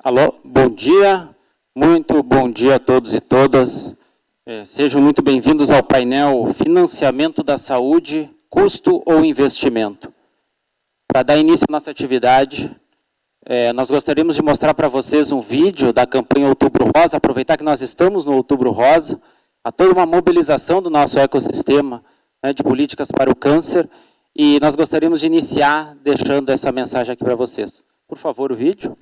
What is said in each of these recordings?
Alô, bom dia, muito bom dia a todos e todas. Sejam muito bem-vindos ao painel Financiamento da Saúde, Custo ou Investimento. Para dar início à nossa atividade, nós gostaríamos de mostrar para vocês um vídeo da campanha Outubro Rosa, aproveitar que nós estamos no Outubro Rosa, há toda uma mobilização do nosso ecossistema, né, de políticas para o câncer, e nós gostaríamos de iniciar deixando essa mensagem aqui para vocês. Por favor, o vídeo.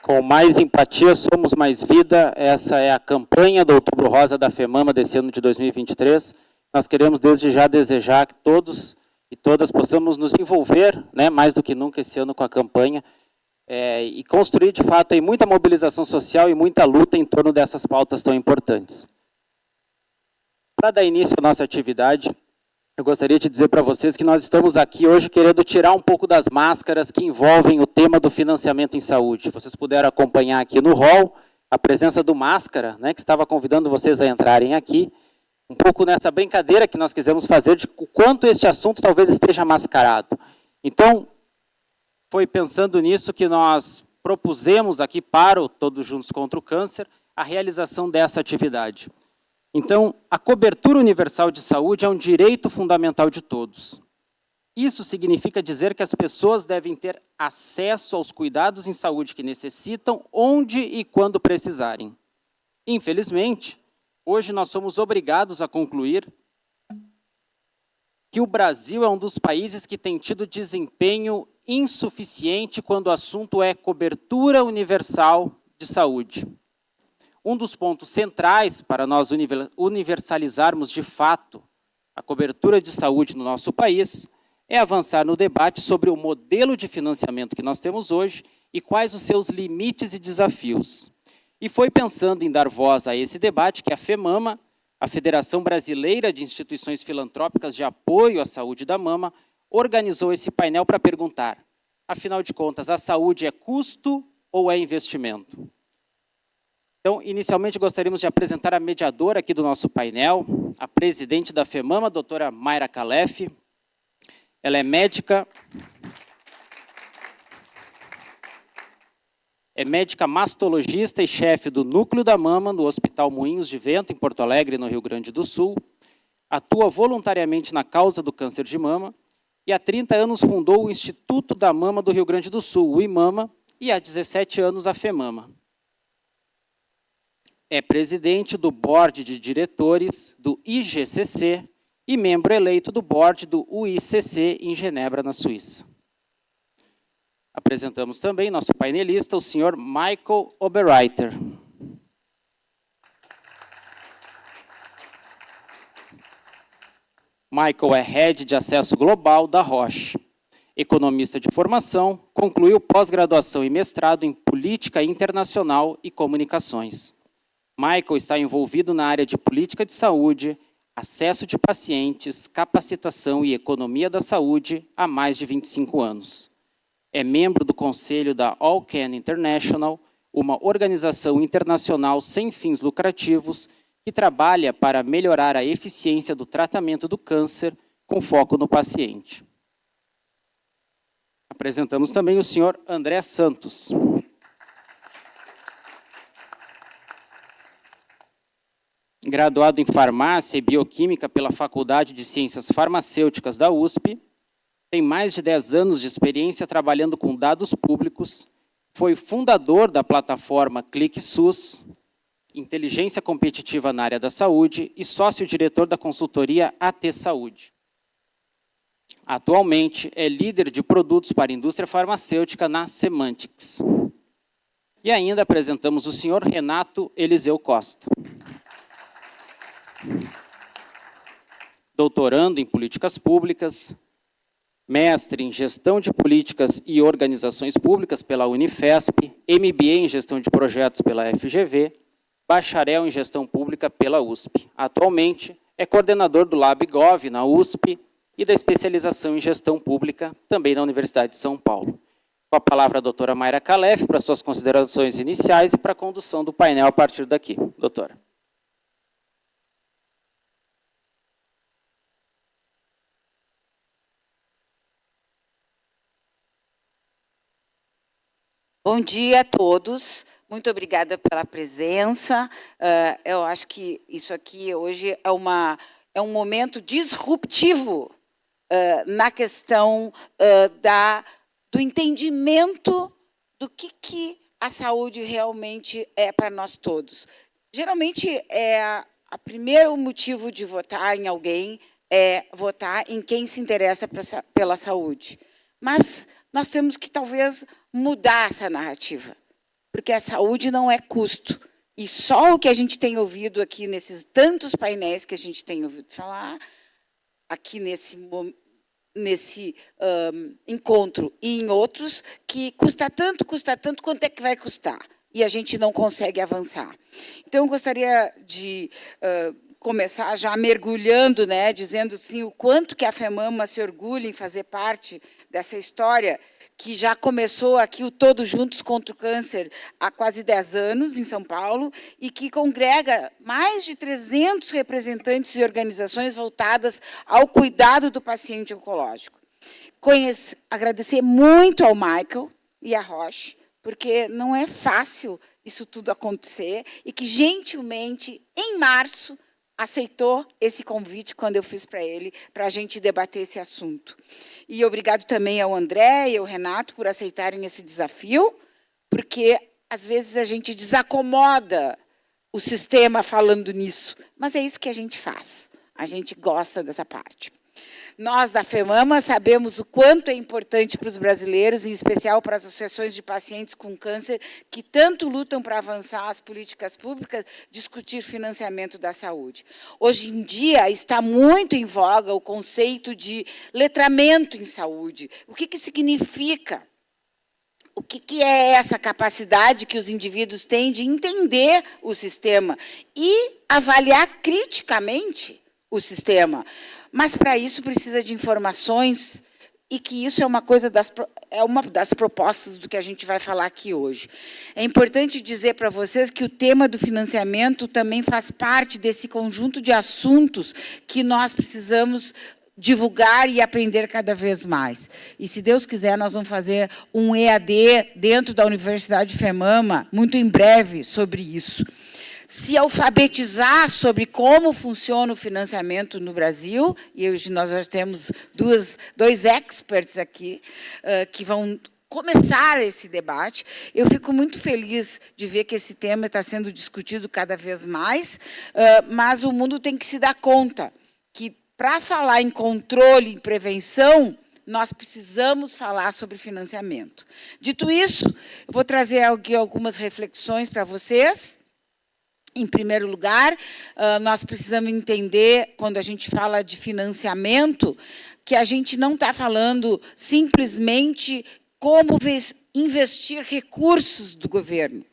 Com mais empatia, somos mais vida. Essa é a campanha do Outubro Rosa da FEMAMA desse ano de 2023. Nós queremos desde já desejar que todos e todas possamos nos envolver, né, mais do que nunca esse ano com a campanha, e construir de fato aí muita mobilização social e muita luta em torno dessas pautas tão importantes. Para dar início à nossa atividade, eu gostaria de dizer para vocês que nós estamos aqui hoje querendo tirar um pouco das máscaras que envolvem o tema do financiamento em saúde. Vocês puderam acompanhar aqui no hall a presença do Máscara, né, que estava convidando vocês a entrarem aqui, um pouco nessa brincadeira que nós quisemos fazer de o quanto este assunto talvez esteja mascarado. Então, foi pensando nisso que nós propusemos aqui para o Todos Juntos contra o Câncer a realização dessa atividade. Então, a cobertura universal de saúde é um direito fundamental de todos. Isso significa dizer que as pessoas devem ter acesso aos cuidados em saúde que necessitam, onde e quando precisarem. Infelizmente, hoje nós somos obrigados a concluir que o Brasil é um dos países que tem tido desempenho insuficiente quando o assunto é cobertura universal de saúde. Um dos pontos centrais para nós universalizarmos de fato a cobertura de saúde no nosso país é avançar no debate sobre o modelo de financiamento que nós temos hoje e quais os seus limites e desafios. E foi pensando em dar voz a esse debate que a FEMAMA, a Federação Brasileira de Instituições Filantrópicas de Apoio à Saúde da Mama, organizou esse painel para perguntar, afinal de contas, a saúde é custo ou é investimento? Então, inicialmente, gostaríamos de apresentar a mediadora aqui do nosso painel, a presidente da FEMAMA, a doutora Mayra Calef. Ela é médica mastologista e chefe do Núcleo da Mama no Hospital Moinhos de Vento, em Porto Alegre, no Rio Grande do Sul. Atua voluntariamente na causa do câncer de mama e há 30 anos fundou o Instituto da Mama do Rio Grande do Sul, o IMAMA, e há 17 anos a FEMAMA. É presidente do board de diretores do IGCC e membro eleito do board do UICC em Genebra, na Suíça. Apresentamos também nosso painelista, o senhor Michael Oberreiter. Michael é Head de Acesso Global da Roche. Economista de formação, concluiu pós-graduação e mestrado em Política Internacional e Comunicações. Michael está envolvido na área de política de saúde, acesso de pacientes, capacitação e economia da saúde há mais de 25 anos. É membro do conselho da All Can International, uma organização internacional sem fins lucrativos que trabalha para melhorar a eficiência do tratamento do câncer com foco no paciente. Apresentamos também o senhor André Santos. Graduado em Farmácia e Bioquímica pela Faculdade de Ciências Farmacêuticas da USP, tem mais de 10 anos de experiência trabalhando com dados públicos, foi fundador da plataforma ClickSUS, inteligência competitiva na área da saúde e sócio-diretor da consultoria AT Saúde. Atualmente é líder de produtos para a indústria farmacêutica na Semantics. E ainda apresentamos o senhor Renato Eliseu Costa. doutorando em políticas públicas, mestre em gestão de políticas e organizações públicas pela Unifesp, MBA em gestão de projetos pela FGV, bacharel em gestão pública pela USP. Atualmente é coordenador do LabGov na USP e da especialização em gestão pública também na Universidade de São Paulo. Com a palavra a doutora Mayra Calef para suas considerações iniciais e para a condução do painel a partir daqui. Doutora. Bom dia a todos, muito obrigada pela presença. Eu acho que isso aqui hoje é um momento disruptivo na questão do entendimento do que a saúde realmente é para nós todos. Geralmente, o primeiro motivo de votar em alguém é votar em quem se interessa pela saúde. Mas nós temos que, talvez, mudar essa narrativa, porque a saúde não é custo. E só o que a gente tem ouvido aqui, nesses tantos painéis que a gente tem ouvido falar, aqui nesse encontro e em outros, que custa tanto, quanto é que vai custar? E a gente não consegue avançar. Então, eu gostaria de começar já mergulhando, né, dizendo assim, o quanto que a FEMAMA se orgulha em fazer parte dessa história que já começou aqui o Todos Juntos contra o Câncer há quase 10 anos, em São Paulo, e que congrega mais de 300 representantes e organizações voltadas ao cuidado do paciente oncológico. Agradecer muito ao Michael e à Roche, porque não é fácil isso tudo acontecer, e que, gentilmente, em março, aceitou esse convite quando eu fiz para ele, para a gente debater esse assunto. E obrigado também ao André e ao Renato por aceitarem esse desafio, porque, às vezes, a gente desacomoda o sistema falando nisso, mas é isso que a gente faz. A gente gosta dessa parte. Nós, da FEMAMA, sabemos o quanto é importante para os brasileiros, em especial para as associações de pacientes com câncer, que tanto lutam para avançar as políticas públicas, discutir financiamento da saúde. Hoje em dia, está muito em voga o conceito de letramento em saúde. O que significa? O que é essa capacidade que os indivíduos têm de entender o sistema e avaliar criticamente o sistema? Mas, para isso, precisa de informações, e que isso é uma das propostas do que a gente vai falar aqui hoje. É importante dizer para vocês que o tema do financiamento também faz parte desse conjunto de assuntos que nós precisamos divulgar e aprender cada vez mais. E, se Deus quiser, nós vamos fazer um EAD dentro da Universidade FEMAMA, muito em breve, sobre isso. Se alfabetizar sobre como funciona o financiamento no Brasil, e hoje nós já temos dois experts aqui que vão começar esse debate. Eu fico muito feliz de ver que esse tema está sendo discutido cada vez mais, mas o mundo tem que se dar conta que, para falar em controle e prevenção, nós precisamos falar sobre financiamento. Dito isso, eu vou trazer aqui algumas reflexões para vocês. Em primeiro lugar, nós precisamos entender, quando a gente fala de financiamento, que a gente não está falando simplesmente como investir recursos do governo.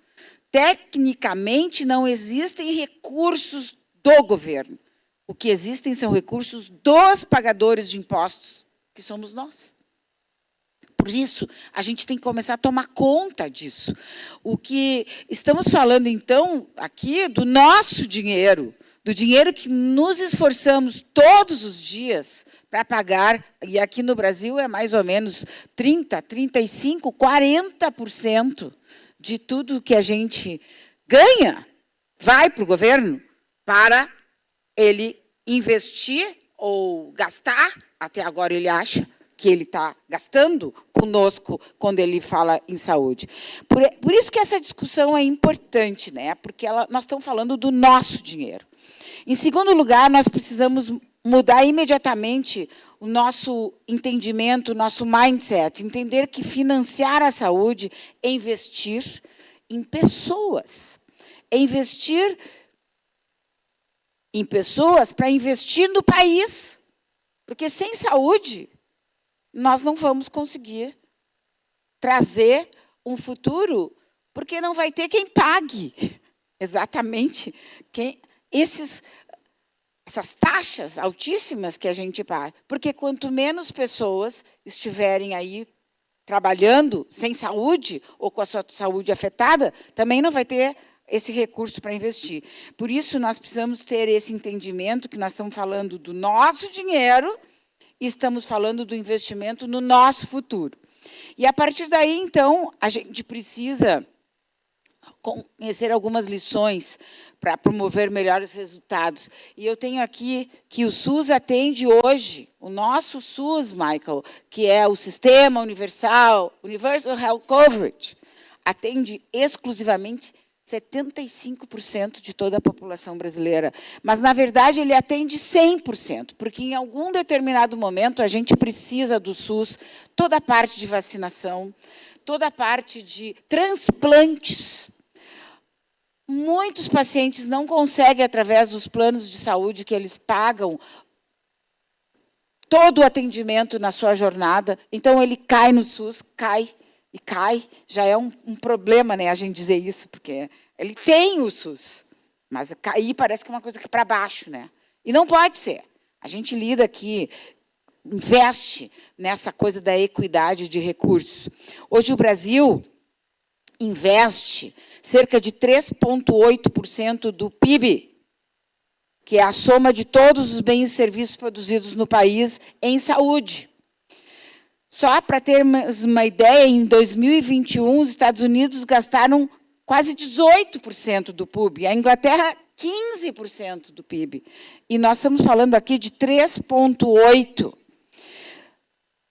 Tecnicamente, não existem recursos do governo. O que existem são recursos dos pagadores de impostos, que somos nós. Por isso, a gente tem que começar a tomar conta disso. O que estamos falando, então, aqui, do nosso dinheiro, do dinheiro que nos esforçamos todos os dias para pagar, e aqui no Brasil é mais ou menos 30%, 35%, 40% de tudo que a gente ganha vai para o governo para ele investir ou gastar, até agora ele acha que ele está gastando conosco quando ele fala em saúde. Por isso que essa discussão é importante, né? Porque nós estamos falando do nosso dinheiro. Em segundo lugar, nós precisamos mudar imediatamente o nosso entendimento, o nosso mindset, entender que financiar a saúde é investir em pessoas. É investir em pessoas para investir no país. Porque sem saúde, nós não vamos conseguir trazer um futuro, porque não vai ter quem pague exatamente essas taxas altíssimas que a gente paga. Porque quanto menos pessoas estiverem aí trabalhando sem saúde ou com a sua saúde afetada, também não vai ter esse recurso para investir. Por isso, nós precisamos ter esse entendimento que nós estamos falando do nosso dinheiro e estamos falando do investimento no nosso futuro. E, a partir daí, então, a gente precisa conhecer algumas lições para promover melhores resultados. E eu tenho aqui que o SUS atende hoje, o nosso SUS, Michael, que é o Sistema Universal Health Coverage, atende exclusivamente 75% de toda a população brasileira. Mas, na verdade, ele atende 100%, porque em algum determinado momento a gente precisa do SUS, toda a parte de vacinação, toda a parte de transplantes. Muitos pacientes não conseguem, através dos planos de saúde que eles pagam, todo o atendimento na sua jornada. Então, ele cai no SUS, cai. E cai, já é um problema, né, a gente dizer isso, porque ele tem o SUS, mas cair parece que é uma coisa que para baixo, né? E não pode ser. A gente lida aqui, investe nessa coisa da equidade de recursos. Hoje o Brasil investe cerca de 3,8% do PIB, que é a soma de todos os bens e serviços produzidos no país em saúde. Só para termos uma ideia, em 2021, os Estados Unidos gastaram quase 18% do PIB, a Inglaterra, 15% do PIB. E nós estamos falando aqui de 3,8%.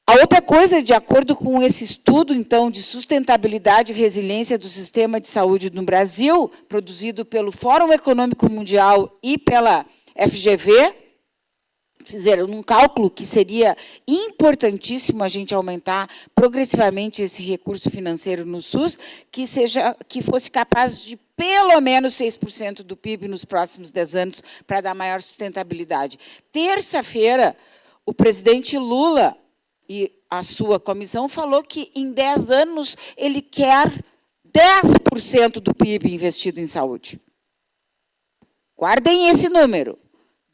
A outra coisa, de acordo com esse estudo, então, de sustentabilidade e resiliência do sistema de saúde no Brasil, produzido pelo Fórum Econômico Mundial e pela FGV, fizeram um cálculo que seria importantíssimo a gente aumentar progressivamente esse recurso financeiro no SUS, que fosse capaz de pelo menos 6% do PIB nos próximos 10 anos, para dar maior sustentabilidade. Terça-feira, o presidente Lula e a sua comissão falou que, em 10 anos, ele quer 10% do PIB investido em saúde. Guardem esse número.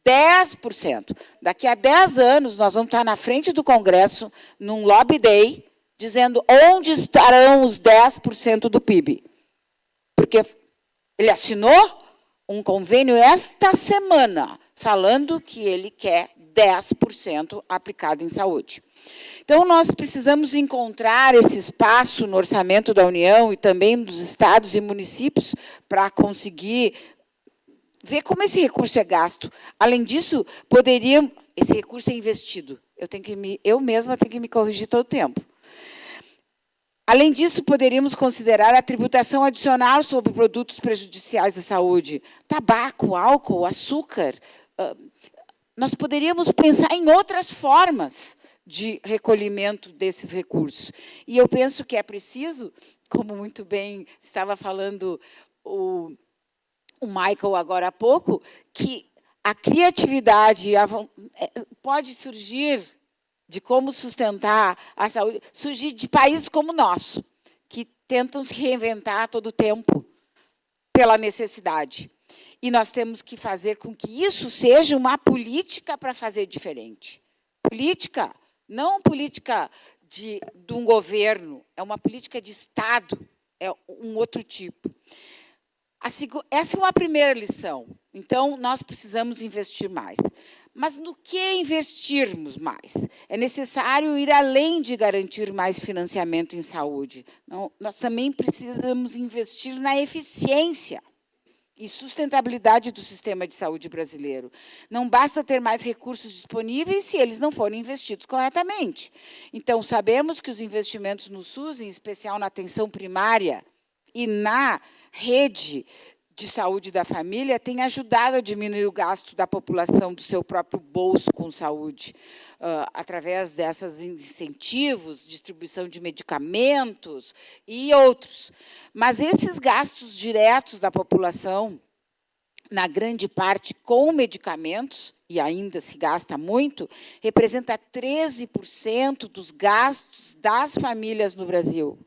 10%. Daqui a 10 anos, nós vamos estar na frente do Congresso, num lobby day, dizendo onde estarão os 10% do PIB. Porque ele assinou um convênio esta semana, falando que ele quer 10% aplicado em saúde. Então, nós precisamos encontrar esse espaço no orçamento da União e também dos estados e municípios para conseguir ver como esse recurso é gasto. Além disso, esse recurso é investido. Eu mesma tenho que me corrigir todo o tempo. Além disso, poderíamos considerar a tributação adicional sobre produtos prejudiciais à saúde. Tabaco, álcool, açúcar. Nós poderíamos pensar em outras formas de recolhimento desses recursos. E eu penso que é preciso, como muito bem estava falando o Michael agora há pouco, que a criatividade pode surgir de como sustentar a saúde, surgir de países como o nosso, que tentam se reinventar a todo tempo pela necessidade. E nós temos que fazer com que isso seja uma política para fazer diferente. Política, não política de um governo, é uma política de Estado, é um outro tipo. Essa é uma primeira lição. Então, nós precisamos investir mais. Mas no que investirmos mais? É necessário ir além de garantir mais financiamento em saúde. Nós também precisamos investir na eficiência e sustentabilidade do sistema de saúde brasileiro. Não basta ter mais recursos disponíveis se eles não forem investidos corretamente. Então, sabemos que os investimentos no SUS, em especial na atenção primária e na rede de saúde da família, têm ajudado a diminuir o gasto da população do seu próprio bolso com saúde, através desses incentivos, distribuição de medicamentos e outros. Mas esses gastos diretos da população na grande parte com medicamentos, e ainda se gasta muito, representa 13% dos gastos das famílias no Brasil.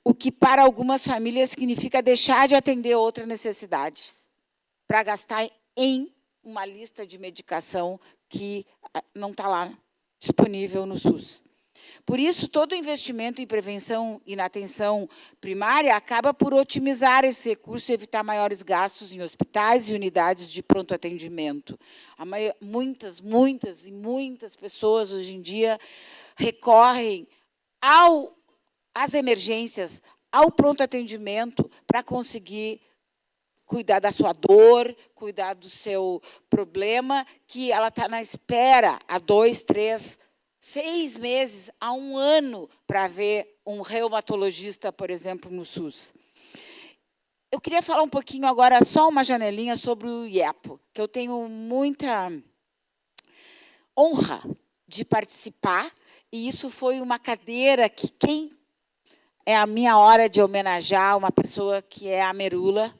O que para algumas famílias significa deixar de atender outras necessidades, para gastar em uma lista de medicação que não está lá disponível no SUS. Por isso, todo investimento em prevenção e na atenção primária acaba por otimizar esse recurso e evitar maiores gastos em hospitais e unidades de pronto atendimento. Muitas pessoas hoje em dia recorrem às emergências, ao pronto atendimento, para conseguir cuidar da sua dor, cuidar do seu problema, que ela está na espera há 2, 3, 6 meses, há 1 ano, para ver um reumatologista, por exemplo, no SUS. Eu queria falar um pouquinho agora, só uma janelinha, sobre o IEPO, que eu tenho muita honra de participar, e isso foi uma cadeira que é a minha hora de homenagear uma pessoa que é a Merula,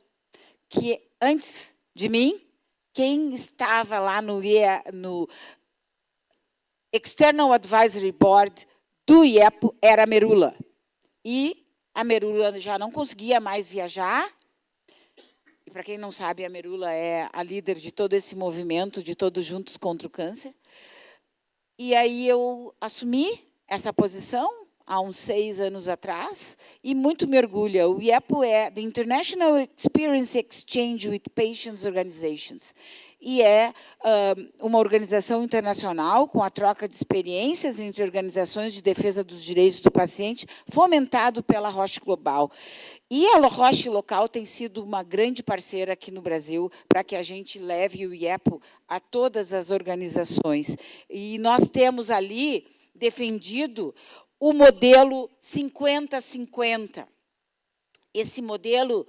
que antes de mim, quem estava lá no External Advisory Board do IEPO era a Merula. E a Merula já não conseguia mais viajar. E, para quem não sabe, a Merula é a líder de todo esse movimento, de Todos Juntos contra o Câncer. E aí eu assumi essa posição há uns 6 anos atrás, e muito me orgulha. O IEPO é the International Experience Exchange with Patients Organizations, e é uma organização internacional com a troca de experiências entre organizações de defesa dos direitos do paciente, fomentado pela Roche Global. E a Roche Local tem sido uma grande parceira aqui no Brasil para que a gente leve o IEPO a todas as organizações. E nós temos ali defendido o modelo 50-50. Esse modelo,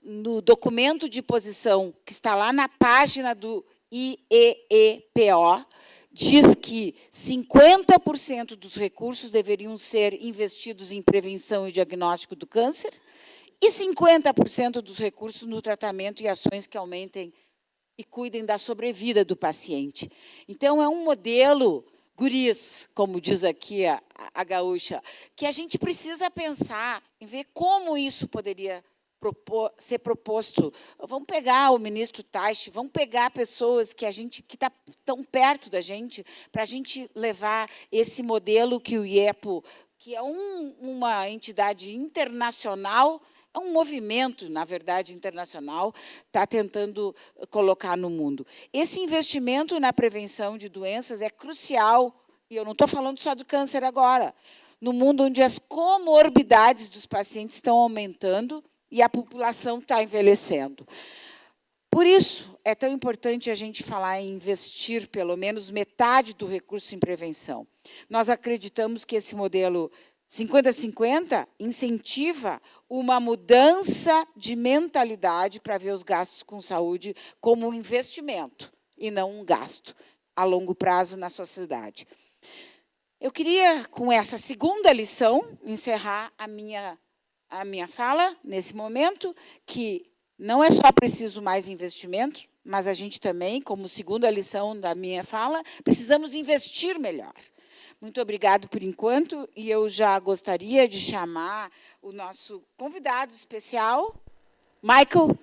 no documento de posição, que está lá na página do IEEPO, diz que 50% dos recursos deveriam ser investidos em prevenção e diagnóstico do câncer e 50% dos recursos no tratamento e ações que aumentem e cuidem da sobrevida do paciente. Então, é um modelo guris, como diz aqui a gaúcha, que a gente precisa pensar em ver como isso poderia ser proposto. Vamos pegar o ministro Taishi, vamos pegar pessoas que está tão perto da gente, para a gente levar esse modelo que o IEPO, que é uma entidade internacional, é um movimento, na verdade, internacional, está tentando colocar no mundo. Esse investimento na prevenção de doenças é crucial, e eu não estou falando só do câncer agora, no mundo onde as comorbidades dos pacientes estão aumentando e a população está envelhecendo. Por isso, é tão importante a gente falar em investir pelo menos metade do recurso em prevenção. Nós acreditamos que esse modelo 50-50 incentiva uma mudança de mentalidade para ver os gastos com saúde como um investimento e não um gasto a longo prazo na sociedade. Eu queria, com essa segunda lição, encerrar a minha fala nesse momento, que não é só preciso mais investimento, mas a gente também, como segunda lição da minha fala, precisamos investir melhor. Muito obrigado por enquanto, e eu já gostaria de chamar o nosso convidado especial, Michael,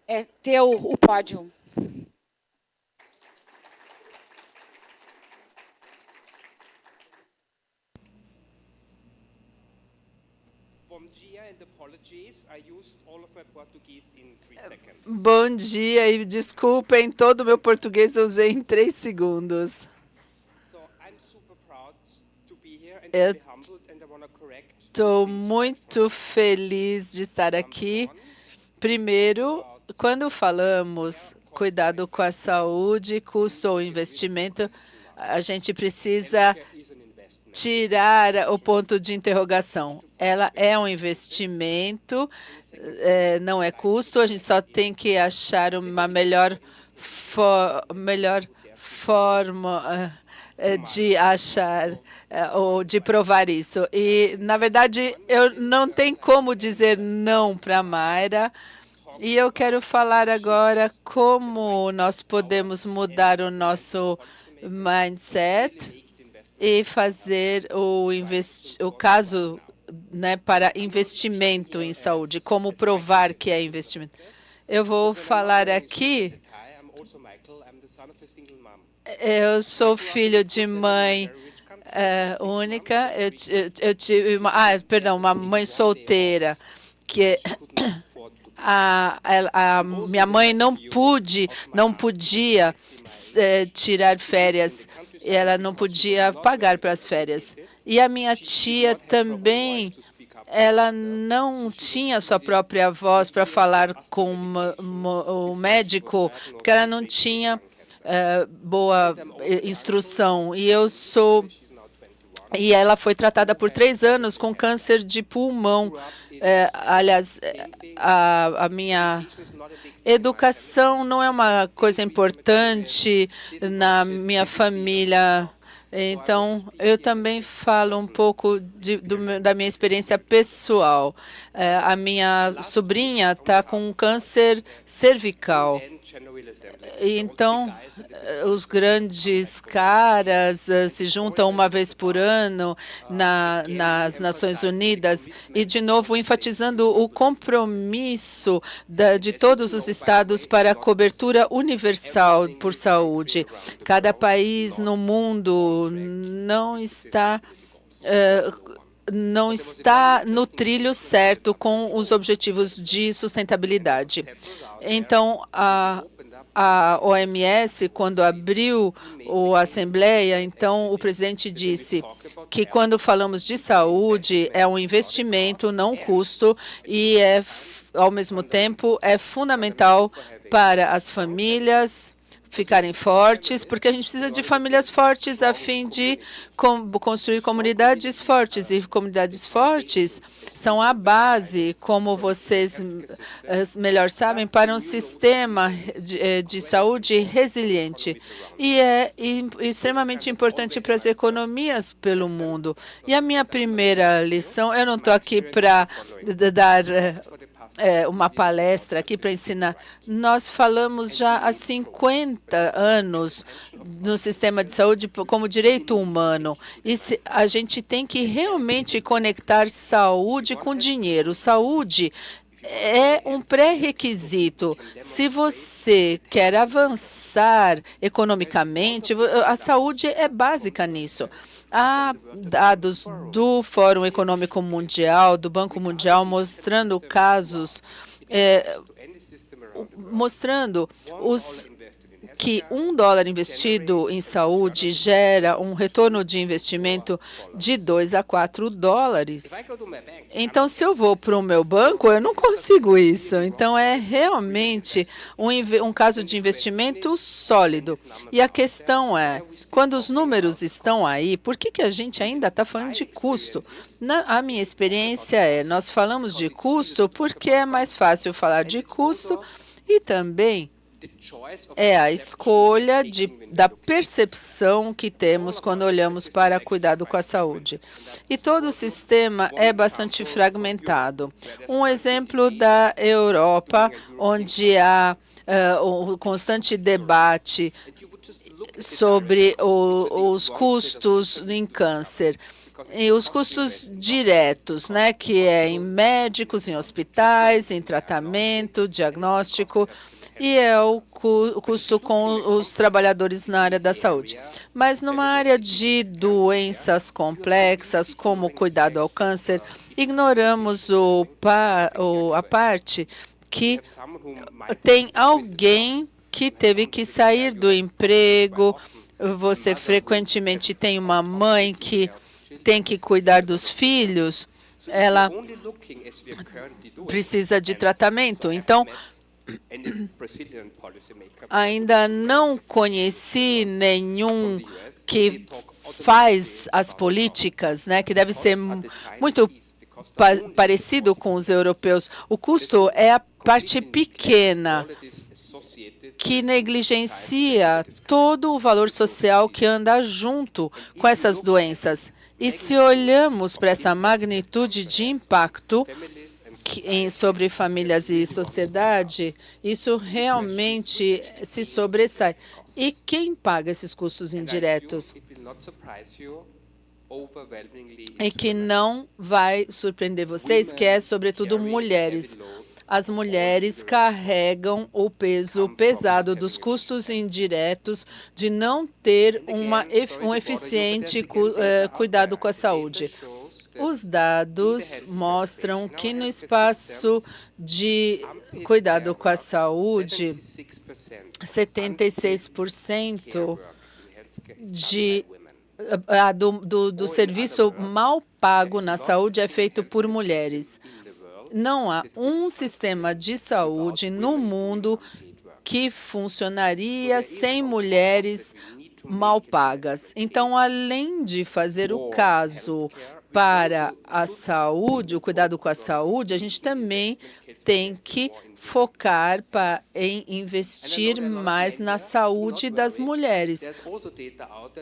é teu o pódio. Bom dia e desculpem, todo o meu português eu usei em 3 segundos. Estou muito feliz de estar aqui. Primeiro, quando falamos cuidado com a saúde, custo ou investimento, a gente precisa tirar o ponto de interrogação. Ela é um investimento, não é custo, a gente só tem que achar uma melhor forma de achar ou de provar isso. E, na verdade, eu não tenho como dizer não para a Mayra. E eu quero falar agora como nós podemos mudar o nosso mindset e fazer o caso, né, para investimento em saúde, como provar que é investimento. Eu vou falar aqui. Eu sou filho de mãe única. Eu tive uma mãe solteira que a minha mãe não podia tirar férias. Ela não podia pagar para as férias. E a minha tia também, ela não tinha sua própria voz para falar com o médico, porque ela não tinha boa instrução. E ela foi tratada por 3 anos com câncer de pulmão. Aliás, a minha educação não é uma coisa importante na minha família. Então, eu também falo um pouco da minha experiência pessoal. A minha sobrinha está com câncer cervical. Então, os grandes caras se juntam uma vez por ano nas Nações Unidas e, de novo, enfatizando o compromisso de todos os estados para a cobertura universal por saúde. Cada país no mundo não está no trilho certo com os objetivos de sustentabilidade. Então, a OMS, quando abriu a Assembleia, então o presidente disse que quando falamos de saúde, é um investimento, não um custo, e ao mesmo tempo é fundamental para as famílias ficarem fortes, porque a gente precisa de famílias fortes a fim de construir comunidades fortes. E comunidades fortes são a base, como vocês melhor sabem, para um sistema de saúde resiliente. E é extremamente importante para as economias pelo mundo. E a minha primeira lição, eu não estou aqui para dar uma palestra aqui para ensinar. Nós falamos já há 50 anos no sistema de saúde como direito humano. E a gente tem que realmente conectar saúde com dinheiro. Saúde é um pré-requisito. Se você quer avançar economicamente, a saúde é básica nisso. Há dados do Fórum Econômico Mundial, do Banco Mundial, mostrando casos, mostrando que $1 investido em saúde gera um retorno de investimento de $2 a $4. Então, se eu vou para o meu banco, eu não consigo isso. Então, é realmente um caso de investimento sólido. E a questão é, quando os números estão aí, por que a gente ainda está falando de custo? A minha experiência nós falamos de custo porque é mais fácil falar de custo e também é a escolha da percepção que temos quando olhamos para cuidado com a saúde. E todo o sistema é bastante fragmentado. Um exemplo da Europa, onde há o constante debate sobre os custos em câncer. E os custos diretos, né, que é em médicos, em hospitais, em tratamento, diagnóstico, e é o custo com os trabalhadores na área da saúde. Mas numa área de doenças complexas, como o cuidado ao câncer, ignoramos a parte que tem alguém que teve que sair do emprego. Você frequentemente tem uma mãe que tem que cuidar dos filhos, ela precisa de tratamento. Então, ainda não conheci nenhum que faz as políticas, né, que deve ser muito parecido com os europeus. O custo é a parte pequena que negligencia todo o valor social que anda junto com essas doenças. E se olhamos para essa magnitude de impacto, sobre famílias e sociedade, isso realmente se sobressai. E quem paga esses custos indiretos? E que não vai surpreender vocês, que é, sobretudo, mulheres. As mulheres carregam o peso pesado dos custos indiretos de não ter um eficiente cuidado com a saúde. Os dados mostram que no espaço de cuidado com a saúde, 76% do serviço mal pago na saúde é feito por mulheres. Não há um sistema de saúde no mundo que funcionaria sem mulheres mal pagas. Então, além de fazer o caso para a saúde, o cuidado com a saúde, a gente também tem que focar em investir mais na saúde das mulheres.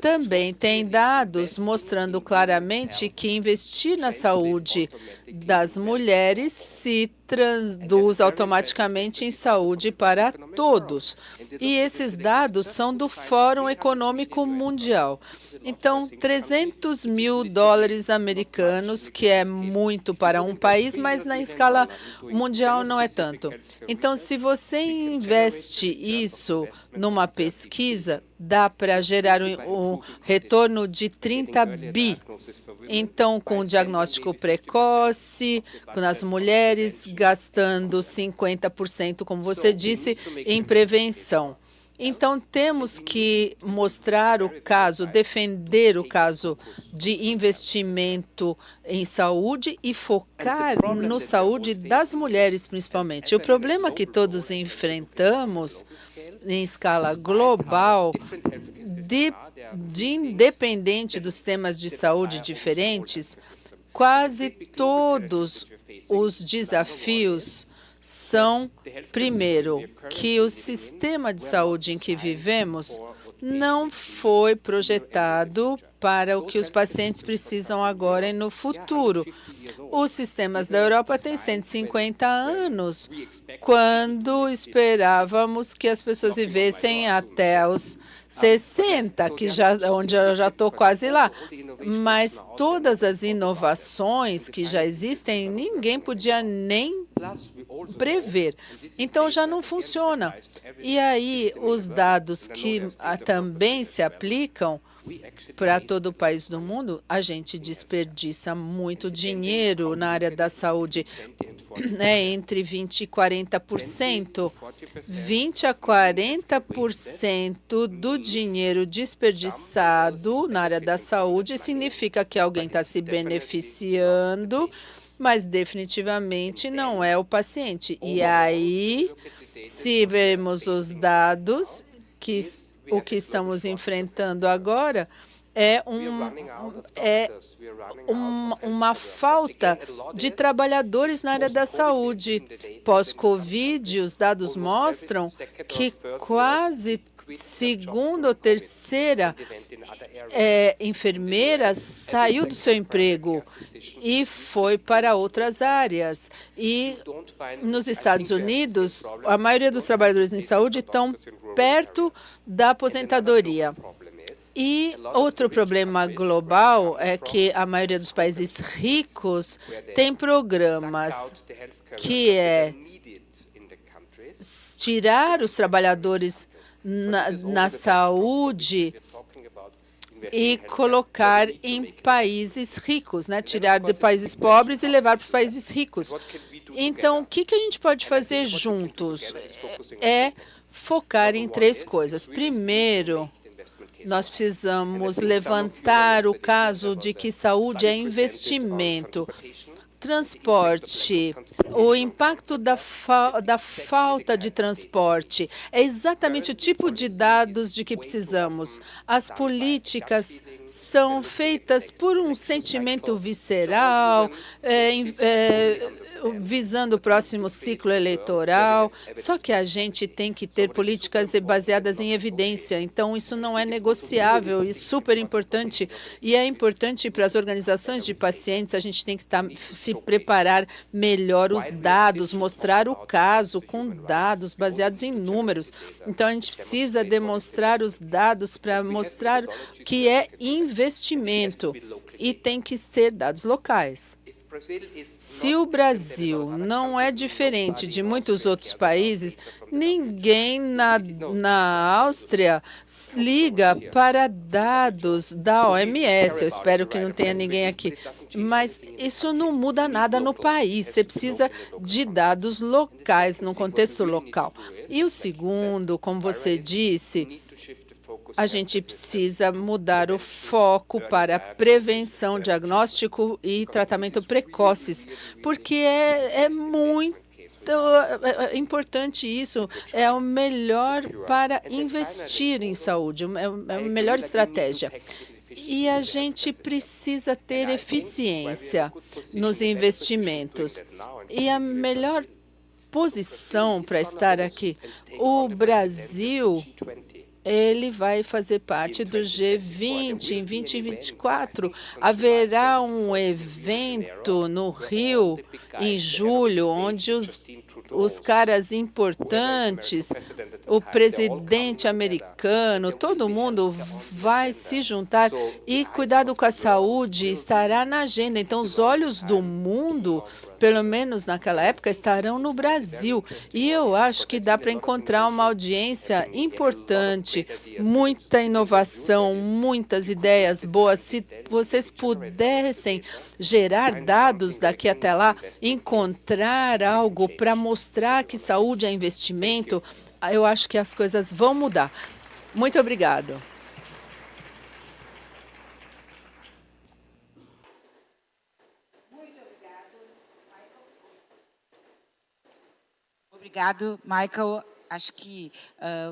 Também tem dados mostrando claramente que investir na saúde das mulheres se traduz automaticamente em saúde para todos. E esses dados são do Fórum Econômico Mundial. Então, 300 mil dólares americanos, que é muito para um país, mas na escala mundial não é tanto. Então, se você investe isso numa pesquisa, dá para gerar um retorno de 30 bi. Então, com o diagnóstico precoce, com as mulheres gastando 50%, como você disse, em prevenção. Então, temos que mostrar o caso, defender o caso de investimento em saúde e focar na saúde das mulheres, principalmente. O problema que todos enfrentamos em escala global, independente dos sistemas de saúde diferentes, quase todos os desafios são, primeiro, que o sistema de saúde em que vivemos não foi projetado para o que os pacientes precisam agora e no futuro. Os sistemas da Europa têm 150 anos, quando esperávamos que as pessoas vivessem até os 60, onde eu já estou quase lá. Mas todas as inovações que já existem, ninguém podia nem prever. Então, já não funciona. E aí, os dados que também se aplicam para todo o país do mundo, a gente desperdiça muito dinheiro na área da saúde, entre 20% e 40%. 20% a 40% do dinheiro desperdiçado na área da saúde significa que alguém está se beneficiando, mas definitivamente não é o paciente. E aí, se vemos os dados, o que estamos enfrentando agora é uma falta de trabalhadores na área da saúde. Pós-Covid, os dados mostram que quase segunda ou terceira enfermeira saiu do seu emprego e foi para outras áreas. E nos Estados Unidos, a maioria dos trabalhadores em saúde estão perto da aposentadoria. E outro problema global é que a maioria dos países ricos tem programas que é tirar os trabalhadores na saúde e colocar em países ricos, tirar de países pobres e levar para países ricos. Então, o que a gente pode fazer juntos? É focar em três coisas. Primeiro, nós precisamos levantar o caso de que saúde é investimento. Transporte, o impacto da falta de transporte é exatamente o tipo de dados de que precisamos. As políticas são feitas por um sentimento visceral, visando o próximo ciclo eleitoral, só que a gente tem que ter políticas baseadas em evidência, então isso não é negociável e super importante, e é importante para as organizações de pacientes, a gente tem que se preparar melhor os dados, mostrar o caso com dados baseados em números. Então, a gente precisa demonstrar os dados para mostrar que é investimento e tem que ser dados locais. Se o Brasil não é diferente de muitos outros países, ninguém na Áustria liga para dados da OMS. Eu espero que não tenha ninguém aqui. Mas isso não muda nada no país. Você precisa de dados locais, num contexto local. E o segundo, como você disse, a gente precisa mudar o foco para prevenção, diagnóstico e tratamento precoces, porque é muito importante isso, é o melhor para investir em saúde, é a melhor estratégia. E a gente precisa ter eficiência nos investimentos. E a melhor posição para estar aqui, o Brasil, ele vai fazer parte do G20 em 2024. Haverá um evento no Rio em julho, onde os caras importantes, o presidente americano, todo mundo vai se juntar e cuidado com a saúde estará na agenda. Então, os olhos do mundo, pelo menos naquela época, estarão no Brasil. E eu acho que dá para encontrar uma audiência importante, muita inovação, muitas ideias boas. Se vocês pudessem gerar dados daqui até lá, encontrar algo para mostrar que saúde é investimento, eu acho que as coisas vão mudar. Muito obrigado. Obrigado, Michael. Acho que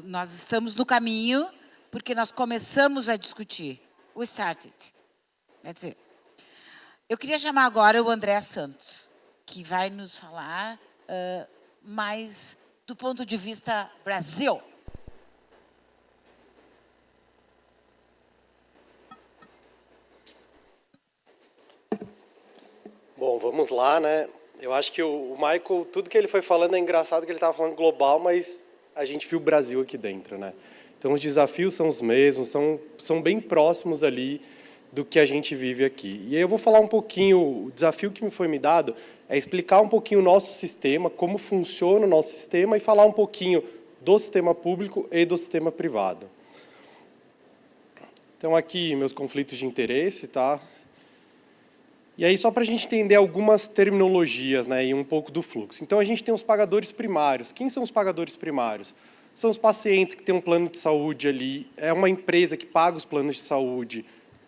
nós estamos no caminho, porque nós começamos a discutir. We started. That's it. Eu queria chamar agora o André Santos, que vai nos falar mais do ponto de vista Brasil. Bom, vamos lá, né? Eu acho que o Michael, tudo que ele foi falando é engraçado, que ele estava falando global, mas a gente viu o Brasil aqui dentro, né? Então, os desafios são os mesmos, são bem próximos ali do que a gente vive aqui. E aí eu vou falar um pouquinho, o desafio que me foi me dado é explicar um pouquinho o nosso sistema, como funciona o nosso sistema, e falar um pouquinho do sistema público e do sistema privado. Então, aqui, meus conflitos de interesse, tá? E aí, só para a gente entender algumas terminologias, né, e um pouco do fluxo. Então, a gente tem os pagadores primários. Quem são os pagadores primários? São os pacientes que têm um plano de saúde ali, é uma empresa que paga os planos de saúde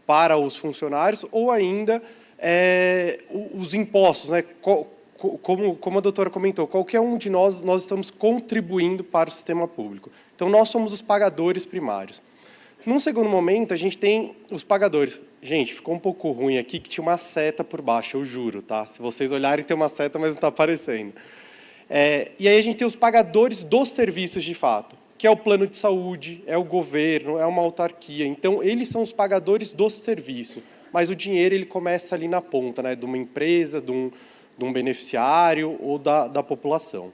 para os funcionários, ou ainda os impostos, né? Como a doutora comentou, qualquer um de nós estamos contribuindo para o sistema público. Então, nós somos os pagadores primários. Num segundo momento, a gente tem os pagadores. Gente, ficou um pouco ruim aqui, que tinha uma seta por baixo, eu juro, tá? Se vocês olharem, tem uma seta, mas não está aparecendo. E aí a gente tem os pagadores dos serviços, de fato, que é o plano de saúde, é o governo, é uma autarquia. Então, eles são os pagadores do serviço, mas o dinheiro ele começa ali na ponta, né, de uma empresa, de um beneficiário ou da população.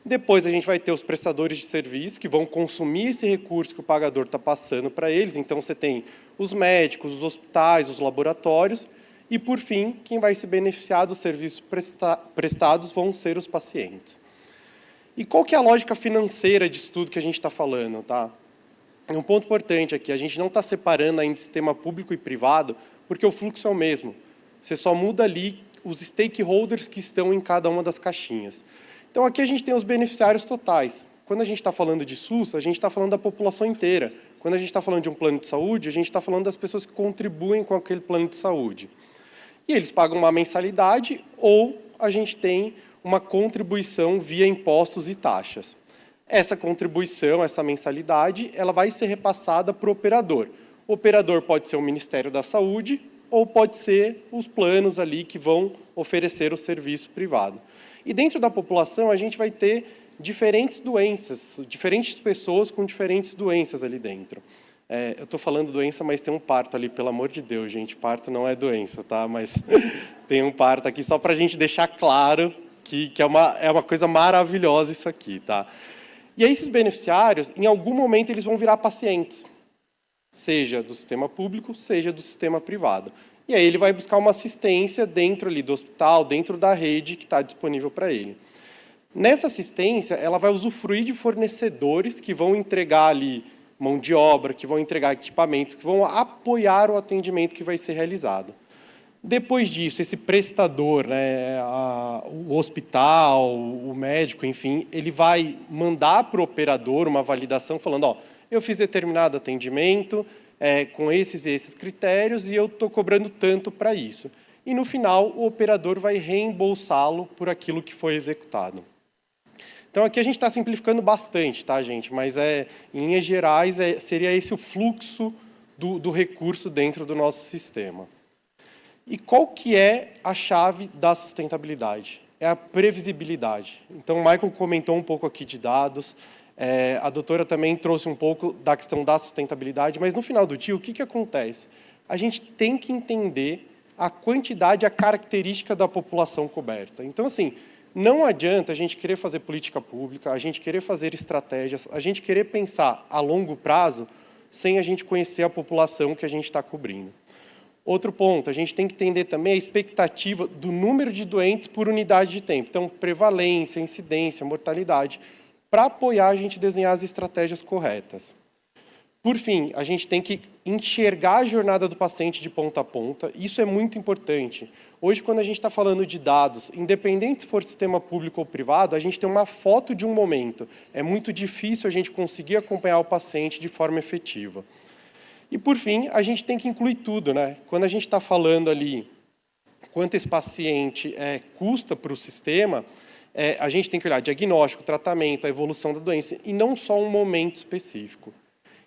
Depois, a gente vai ter os prestadores de serviço, que vão consumir esse recurso que o pagador está passando para eles. Então, você tem os médicos, os hospitais, os laboratórios. E, por fim, quem vai se beneficiar dos serviços prestados vão ser os pacientes. E qual que é a lógica financeira disso tudo que a gente está falando? Tá? É um ponto importante aqui. A gente não está separando ainda sistema público e privado, porque o fluxo é o mesmo. Você só muda ali os stakeholders que estão em cada uma das caixinhas. Então, aqui a gente tem os beneficiários totais. Quando a gente está falando de SUS, a gente está falando da população inteira. Quando a gente está falando de um plano de saúde, a gente está falando das pessoas que contribuem com aquele plano de saúde. E eles pagam uma mensalidade ou a gente tem uma contribuição via impostos e taxas. Essa contribuição, essa mensalidade, ela vai ser repassada para o operador. O operador pode ser o Ministério da Saúde ou pode ser os planos ali que vão oferecer o serviço privado. E dentro da população, a gente vai ter diferentes doenças, diferentes pessoas com diferentes doenças ali dentro. Eu estou falando doença, mas tem um parto ali, pelo amor de Deus, gente. Parto não é doença, tá? Mas tem um parto aqui só para a gente deixar claro que é uma coisa maravilhosa isso aqui, tá? E aí esses beneficiários, em algum momento, eles vão virar pacientes, seja do sistema público, seja do sistema privado. E aí ele vai buscar uma assistência dentro ali do hospital, dentro da rede que está disponível para ele. Nessa assistência, ela vai usufruir de fornecedores que vão entregar ali mão de obra, que vão entregar equipamentos, que vão apoiar o atendimento que vai ser realizado. Depois disso, esse prestador, né, o hospital, o médico, enfim, ele vai mandar para o operador uma validação falando, ó, eu fiz determinado atendimento com esses e esses critérios e eu estou cobrando tanto para isso. E, no final, o operador vai reembolsá-lo por aquilo que foi executado. Então, aqui a gente está simplificando bastante, tá, gente? Mas, em linhas gerais, seria esse o fluxo do recurso dentro do nosso sistema. E qual que é a chave da sustentabilidade? É a previsibilidade. Então, o Michael comentou um pouco aqui de dados, a doutora também trouxe um pouco da questão da sustentabilidade, mas, no final do dia, o que acontece? A gente tem que entender a quantidade, a característica da população coberta. Então, assim, não adianta a gente querer fazer política pública, a gente querer fazer estratégias, a gente querer pensar a longo prazo sem a gente conhecer a população que a gente está cobrindo. Outro ponto, a gente tem que entender também a expectativa do número de doentes por unidade de tempo. Então, prevalência, incidência, mortalidade, para apoiar a gente desenhar as estratégias corretas. Por fim, a gente tem que enxergar a jornada do paciente de ponta a ponta. Isso é muito importante. Hoje, quando a gente está falando de dados, independente se for sistema público ou privado, a gente tem uma foto de um momento. É muito difícil a gente conseguir acompanhar o paciente de forma efetiva. E, por fim, a gente tem que incluir tudo, né? Quando a gente está falando ali quanto esse paciente custa para o sistema, a gente tem que olhar diagnóstico, tratamento, a evolução da doença, e não só um momento específico.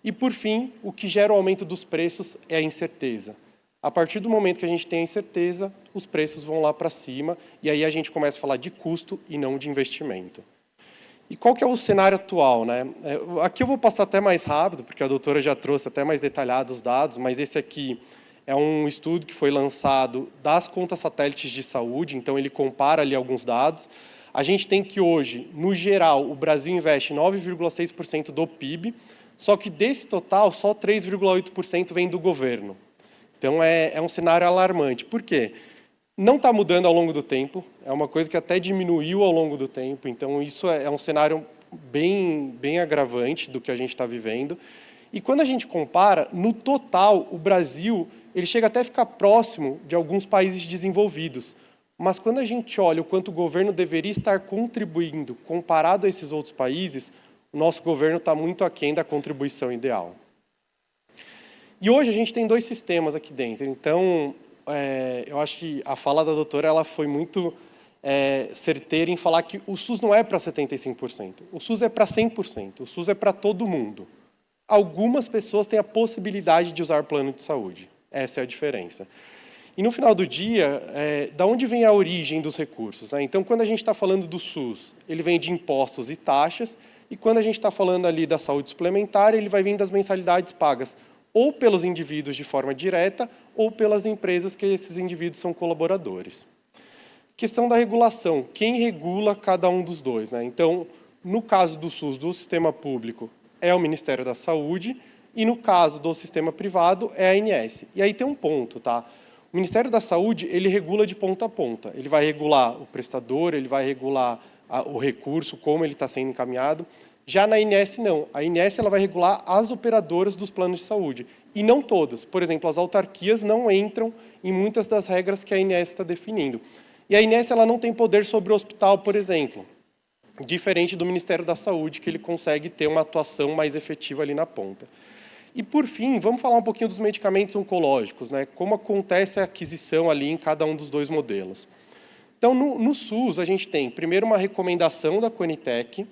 E, por fim, o que gera o aumento dos preços é a incerteza. A partir do momento que a gente tem a incerteza, os preços vão lá para cima, e aí a gente começa a falar de custo e não de investimento. E qual que é o cenário atual, né? Aqui eu vou passar até mais rápido, porque a doutora já trouxe até mais detalhados os dados, mas esse aqui é um estudo que foi lançado das contas satélites de saúde, então ele compara ali alguns dados. A gente tem que hoje, no geral, o Brasil investe 9,6% do PIB, só que desse total, só 3,8% vem do governo. Então, é um cenário alarmante. Por quê? Não está mudando ao longo do tempo, é uma coisa que até diminuiu ao longo do tempo, então isso é um cenário bem agravante do que a gente está vivendo. E quando a gente compara, no total, o Brasil ele chega até a ficar próximo de alguns países desenvolvidos. Mas quando a gente olha o quanto o governo deveria estar contribuindo comparado a esses outros países, o nosso governo está muito aquém da contribuição ideal. E hoje a gente tem dois sistemas aqui dentro. Então, eu acho que a fala da doutora ela foi muito certeira em falar que o SUS não é para 75%. O SUS é para 100%. O SUS é para todo mundo. Algumas pessoas têm a possibilidade de usar plano de saúde. Essa é a diferença. E no final do dia, da onde vem a origem dos recursos, né? Então, quando a gente está falando do SUS, ele vem de impostos e taxas, e quando a gente está falando ali da saúde suplementar, ele vai vir das mensalidades pagas ou pelos indivíduos de forma direta ou pelas empresas que esses indivíduos são colaboradores. Questão da regulação. Quem regula cada um dos dois, né? Então, no caso do SUS, do sistema público, é o Ministério da Saúde, e no caso do sistema privado, é a ANS. E aí tem um ponto, tá? O Ministério da Saúde, ele regula de ponta a ponta. Ele vai regular o prestador, ele vai regular o recurso, como ele está sendo encaminhado. Já na ANS, não. A ANS ela vai regular as operadoras dos planos de saúde. E não todas. Por exemplo, as autarquias não entram em muitas das regras que a ANS está definindo. E a ANS ela não tem poder sobre o hospital, por exemplo. Diferente do Ministério da Saúde, que ele consegue ter uma atuação mais efetiva ali na ponta. E, por fim, vamos falar um pouquinho dos medicamentos oncológicos, né? Como acontece a aquisição ali em cada um dos dois modelos. Então, no SUS, a gente tem, primeiro, uma recomendação da Conitec,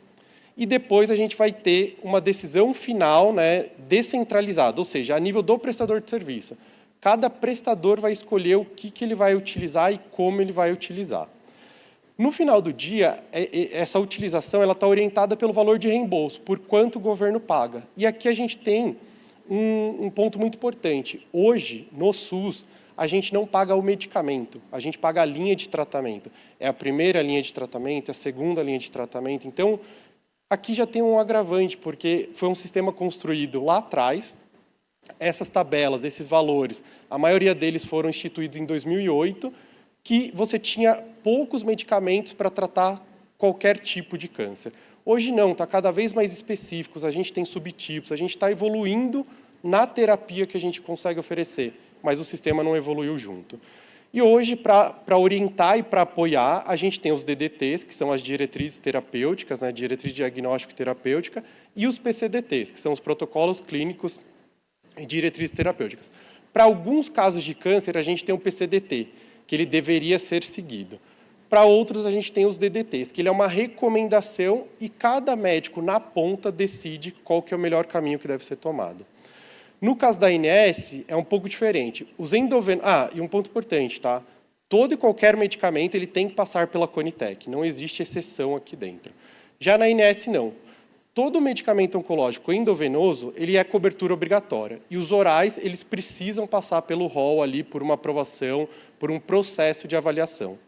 e depois a gente vai ter uma decisão final, né, descentralizada, ou seja, a nível do prestador de serviço. Cada prestador vai escolher o que ele vai utilizar e como ele vai utilizar. No final do dia, essa utilização está orientada pelo valor de reembolso, por quanto o governo paga. E aqui a gente tem um ponto muito importante. Hoje, no SUS, a gente não paga o medicamento, a gente paga a linha de tratamento. É a primeira linha de tratamento, a segunda linha de tratamento. Então, aqui já tem um agravante, porque foi um sistema construído lá atrás. Essas tabelas, esses valores, a maioria deles foram instituídos em 2008, que você tinha poucos medicamentos para tratar qualquer tipo de câncer. Hoje não, está cada vez mais específicos, a gente tem subtipos, a gente está evoluindo na terapia que a gente consegue oferecer, mas o sistema não evoluiu junto. E hoje, para orientar e para apoiar, a gente tem os DDTs, que são as diretrizes terapêuticas, né, diretriz diagnóstico e terapêutica, e os PCDTs, que são os protocolos clínicos e diretrizes terapêuticas. Para alguns casos de câncer, a gente tem o PCDT, que ele deveria ser seguido. Para outros, a gente tem os DDTs, que ele é uma recomendação e cada médico, na ponta, decide qual que é o melhor caminho que deve ser tomado. No caso da ANS, é um pouco diferente. Os e um ponto importante, tá? Todo e qualquer medicamento ele tem que passar pela Conitec, não existe exceção aqui dentro. Já na ANS, não. Todo medicamento oncológico endovenoso, ele é cobertura obrigatória. E os orais, eles precisam passar pelo rol ali, por uma aprovação, por um processo de avaliação.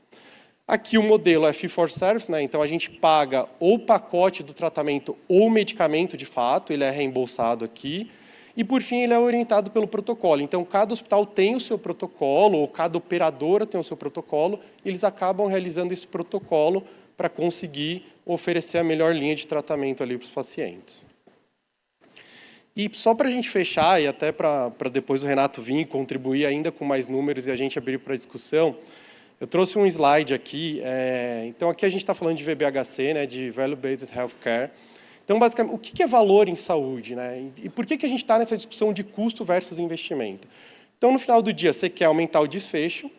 Aqui o modelo é fee-for-service, né? Então a gente paga ou o pacote do tratamento ou o medicamento de fato, ele é reembolsado aqui. E, por fim, ele é orientado pelo protocolo. Então, cada hospital tem o seu protocolo, ou cada operadora tem o seu protocolo, e eles acabam realizando esse protocolo para conseguir oferecer a melhor linha de tratamento ali para os pacientes. E só para a gente fechar, e até para depois o Renato vir e contribuir ainda com mais números e a gente abrir para a discussão, eu trouxe um slide aqui. Então, aqui a gente está falando de VBHC, né, de Value Based Healthcare. Então, basicamente, o que é valor em saúde, né? E por que a gente está nessa discussão de custo versus investimento? Então, no final do dia, você quer aumentar o desfecho,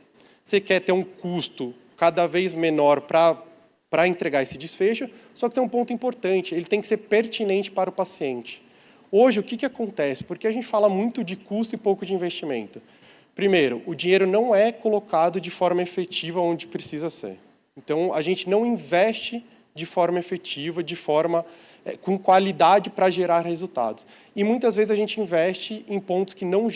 você quer ter um custo cada vez menor para entregar esse desfecho, só que tem um ponto importante, ele tem que ser pertinente para o paciente. Hoje, o que acontece? Porque a gente fala muito de custo e pouco de investimento. Primeiro, o dinheiro não é colocado de forma efetiva onde precisa ser. Então, a gente não investe de forma efetiva, de forma com qualidade para gerar resultados. E muitas vezes a gente investe em pontos que não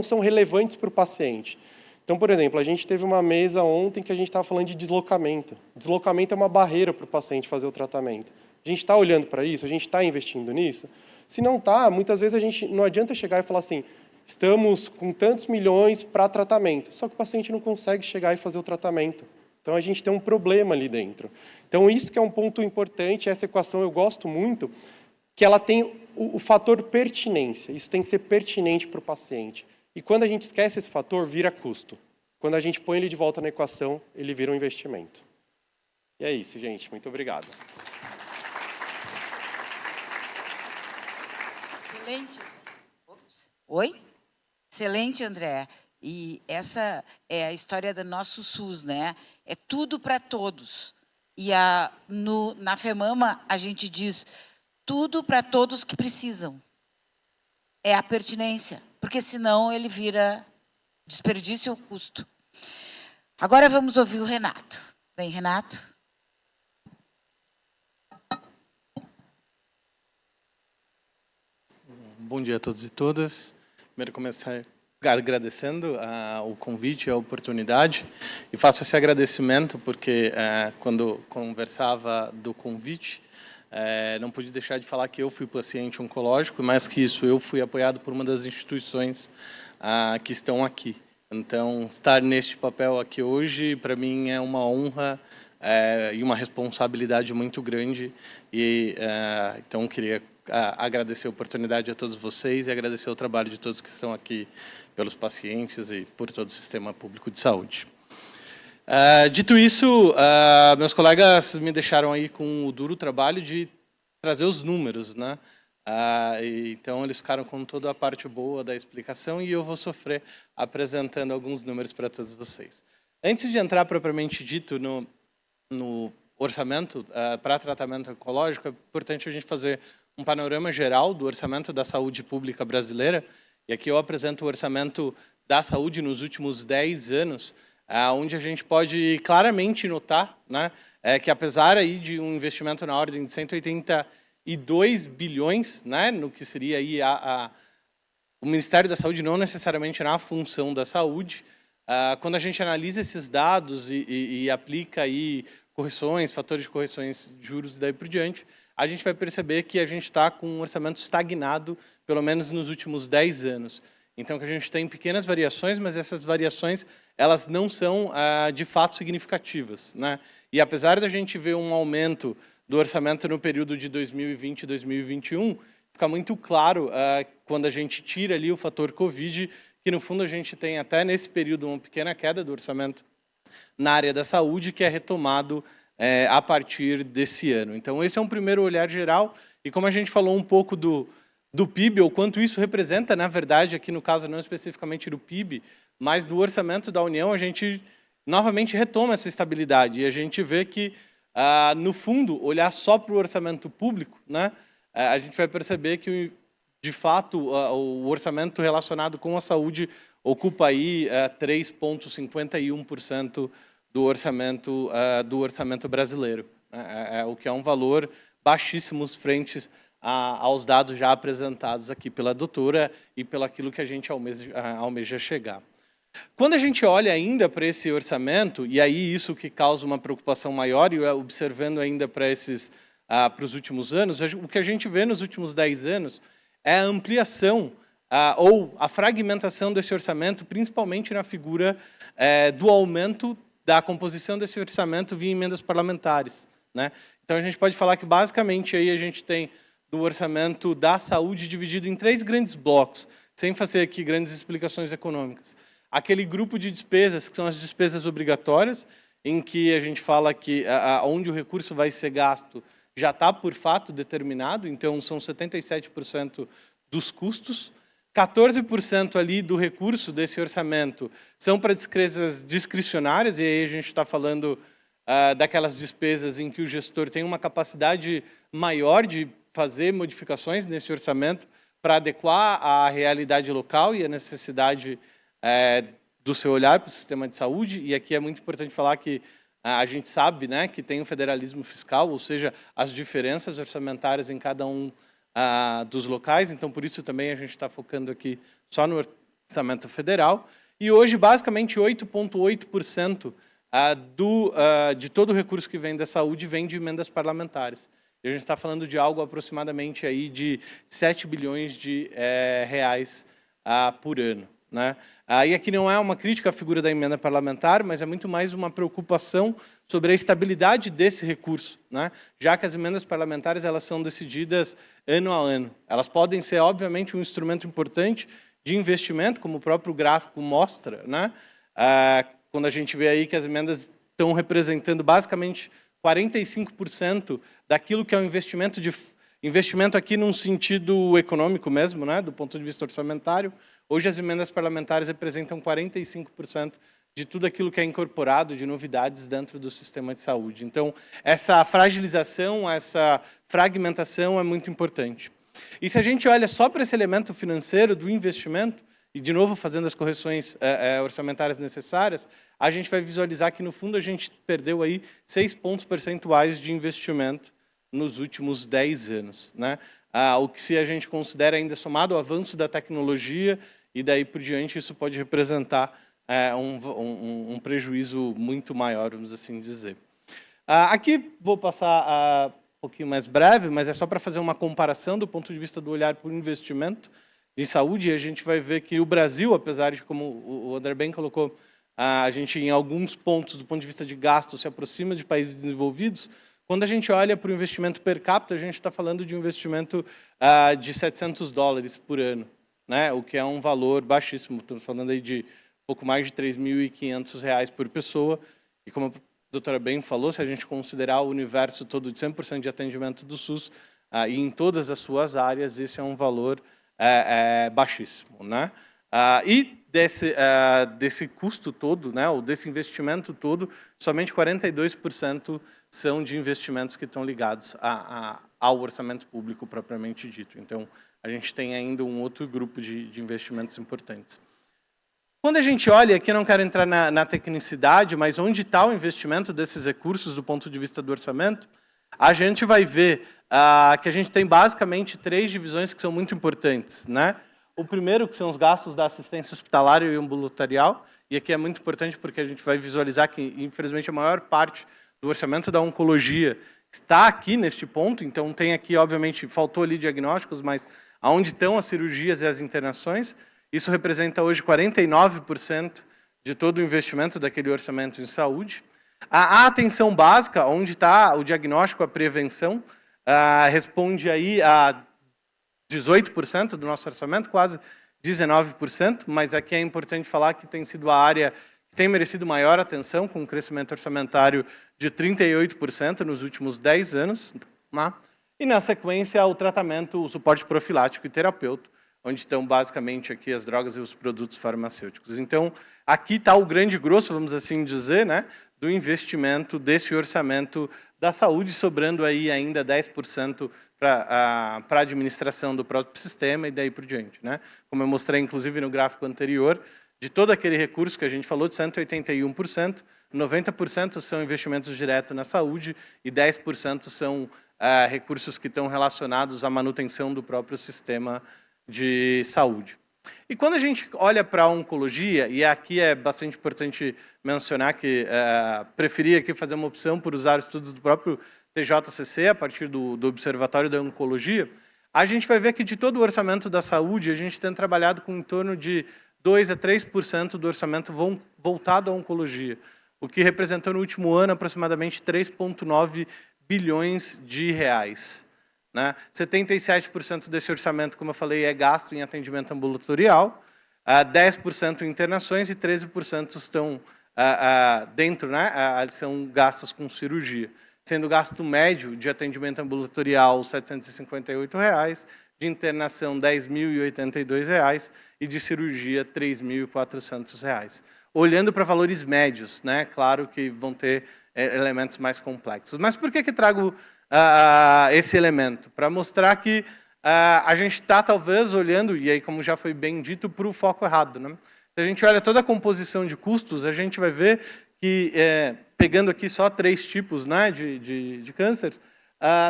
são relevantes para o paciente. Então, por exemplo, a gente teve uma mesa ontem que a gente estava falando de deslocamento. Deslocamento é uma barreira para o paciente fazer o tratamento. A gente está olhando para isso? A gente está investindo nisso? Se não está, muitas vezes a gente não adianta chegar e falar assim, estamos com tantos milhões para tratamento, só que o paciente não consegue chegar e fazer o tratamento. Então, a gente tem um problema ali dentro. Então, isso que é um ponto importante, essa equação eu gosto muito, que ela tem o fator pertinência. Isso tem que ser pertinente para o paciente. E quando a gente esquece esse fator, vira custo. Quando a gente põe ele de volta na equação, ele vira um investimento. E é isso, gente. Muito obrigado. Excelente. Oi? Excelente, André. E essa é a história do nosso SUS, né? É tudo para todos. E na FEMAMA a gente diz tudo para todos que precisam. É a pertinência, porque senão ele vira desperdício ou custo. Agora vamos ouvir o Renato. Vem, Renato. Bom dia a todos e todas. Primeiro começar agradecendo o convite e a oportunidade, e faço esse agradecimento porque quando conversava do convite, não pude deixar de falar que eu fui paciente oncológico, e mais que isso, eu fui apoiado por uma das instituições que estão aqui. Então, estar neste papel aqui hoje, para mim, é uma honra e uma responsabilidade muito grande, e então queria agradecer a oportunidade a todos vocês e agradecer o trabalho de todos que estão aqui pelos pacientes e por todo o sistema público de saúde. Dito isso, meus colegas me deixaram aí com o duro trabalho de trazer os números, né? Então, eles ficaram com toda a parte boa da explicação e eu vou sofrer apresentando alguns números para todos vocês. Antes de entrar propriamente dito no orçamento para tratamento oncológico, é importante a gente fazer um panorama geral do orçamento da saúde pública brasileira. E aqui eu apresento o orçamento da saúde nos últimos 10 anos, onde a gente pode claramente notar, né, que apesar aí de um investimento na ordem de 182 bilhões, né, no que seria aí o Ministério da Saúde, não necessariamente na função da saúde, quando a gente analisa esses dados e aplica aí correções, fatores de correções de juros e daí por diante, a gente vai perceber que a gente está com um orçamento estagnado, pelo menos nos últimos 10 anos. Então, que a gente tem pequenas variações, mas essas variações elas não são, de fato, significativas, né? E apesar da gente ver um aumento do orçamento no período de 2020 e 2021, fica muito claro, quando a gente tira ali o fator Covid, que, no fundo, a gente tem até nesse período uma pequena queda do orçamento na área da saúde, que é retomado a partir desse ano. Então, esse é um primeiro olhar geral, e como a gente falou um pouco do PIB, ou quanto isso representa, na verdade, aqui no caso não especificamente do PIB, mas do orçamento da União, a gente novamente retoma essa estabilidade, e a gente vê que, no fundo, olhar só para o orçamento público, né, a gente vai perceber que, de fato, o orçamento relacionado com a saúde ocupa aí 3,51% do orçamento brasileiro, o que é um valor baixíssimo frente aos dados já apresentados aqui pela doutora e pelo aquilo que a gente almeja chegar. Quando a gente olha ainda para esse orçamento, e aí isso que causa uma preocupação maior, e observando ainda para os últimos anos, o que a gente vê nos últimos 10 anos é a ampliação ou a fragmentação desse orçamento, principalmente na figura do aumento da composição desse orçamento via emendas parlamentares, né? Então, a gente pode falar que, basicamente, aí a gente tem do orçamento da saúde dividido em 3 grandes blocos, sem fazer aqui grandes explicações econômicas. Aquele grupo de despesas, que são as despesas obrigatórias, em que a gente fala que onde o recurso vai ser gasto já está, por fato, determinado, então são 77% dos custos. 14% ali do recurso desse orçamento são para despesas discricionárias, e aí a gente está falando daquelas despesas em que o gestor tem uma capacidade maior de fazer modificações nesse orçamento para adequar à realidade local e à necessidade do seu olhar para o sistema de saúde. E aqui é muito importante falar que a gente sabe, né, que tem o federalismo fiscal, ou seja, as diferenças orçamentárias em cada um dos locais, então por isso também a gente está focando aqui só no orçamento federal. E hoje, basicamente, 8,8% de todo o recurso que vem da saúde vem de emendas parlamentares. E a gente está falando de algo aproximadamente aí de 7 bilhões de reais por ano, né? E aqui não é uma crítica à figura da emenda parlamentar, mas é muito mais uma preocupação sobre a estabilidade desse recurso, né? Já que as emendas parlamentares elas são decididas ano a ano. Elas podem ser, obviamente, um instrumento importante de investimento, como o próprio gráfico mostra, né? Quando a gente vê aí que as emendas estão representando basicamente 45% daquilo que é o investimento aqui num sentido econômico mesmo, né? Do ponto de vista orçamentário. Hoje as emendas parlamentares representam 45% de tudo aquilo que é incorporado de novidades dentro do sistema de saúde. Então, essa fragilização, essa fragmentação é muito importante. E se a gente olha só para esse elemento financeiro do investimento, e de novo fazendo as correções orçamentárias necessárias, a gente vai visualizar que, no fundo, a gente perdeu aí 6 pontos percentuais de investimento nos últimos 10 anos, né? O que, se a gente considera ainda somado ao avanço da tecnologia, e daí por diante, isso pode representar um prejuízo muito maior, vamos assim dizer. Aqui vou passar um pouquinho mais breve, mas é só para fazer uma comparação do ponto de vista do olhar para o investimento em saúde, e a gente vai ver que o Brasil, apesar de, como o André bem colocou, a gente, em alguns pontos, do ponto de vista de gasto, se aproxima de países desenvolvidos. Quando a gente olha para o investimento per capita, a gente está falando de um investimento de $700 por ano, né? O que é um valor baixíssimo. Estamos falando aí de pouco mais de R$3.500 por pessoa. E como a doutora bem falou, se a gente considerar o universo todo de 100% de atendimento do SUS, e em todas as suas áreas, esse é um valor baixíssimo, né? E desse custo todo, né, ou desse investimento todo, somente 42% são de investimentos que estão ligados ao orçamento público propriamente dito. Então, a gente tem ainda um outro grupo de investimentos importantes. Quando a gente olha, aqui não quero entrar na tecnicidade, mas onde está o investimento desses recursos do ponto de vista do orçamento, a gente vai ver que a gente tem basicamente 3 divisões que são muito importantes, né? O primeiro, que são os gastos da assistência hospitalar e ambulatorial, e aqui é muito importante porque a gente vai visualizar que, infelizmente, a maior parte do orçamento da oncologia está aqui neste ponto, então tem aqui, obviamente, faltou ali diagnósticos, mas aonde estão as cirurgias e as internações, isso representa hoje 49% de todo o investimento daquele orçamento em saúde. A atenção básica, onde está o diagnóstico, a prevenção, responde aí a 18% do nosso orçamento, quase 19%, mas aqui é importante falar que tem sido a área que tem merecido maior atenção, com um crescimento orçamentário de 38% nos últimos 10 anos. Né? E, na sequência, o tratamento, o suporte profilático e terapêutico, onde estão basicamente aqui as drogas e os produtos farmacêuticos. Então, aqui está o grande grosso, vamos assim dizer, né, do investimento desse orçamento da saúde, sobrando aí ainda 10% para a administração do próprio sistema e daí por diante. Né? Como eu mostrei, inclusive, no gráfico anterior, de todo aquele recurso que a gente falou, de 181%, 90% são investimentos diretos na saúde e 10% são recursos que estão relacionados à manutenção do próprio sistema de saúde. E quando a gente olha para a oncologia, e aqui é bastante importante mencionar que preferi aqui fazer uma opção por usar estudos do próprio TJCC, a partir do Observatório da Oncologia, a gente vai ver que de todo o orçamento da saúde, a gente tem trabalhado com em torno de 2 a 3% do orçamento voltado à oncologia, o que representou no último ano aproximadamente 3,9 bilhões de reais. Né? 77% desse orçamento, como eu falei, é gasto em atendimento ambulatorial, 10% em internações e 13% estão dentro, né? São gastos com cirurgia, sendo o gasto médio de atendimento ambulatorial R$ 758, de internação R$ 10.082 e de cirurgia R$ 3.400. Olhando para valores médios, né? Claro que vão ter elementos mais complexos. Mas por que trago esse elemento? Para mostrar que a gente está, talvez, olhando, e aí, como já foi bem dito, para o foco errado. Né? Se a gente olha toda a composição de custos, a gente vai ver que, pegando aqui só 3 tipos, né, de câncer,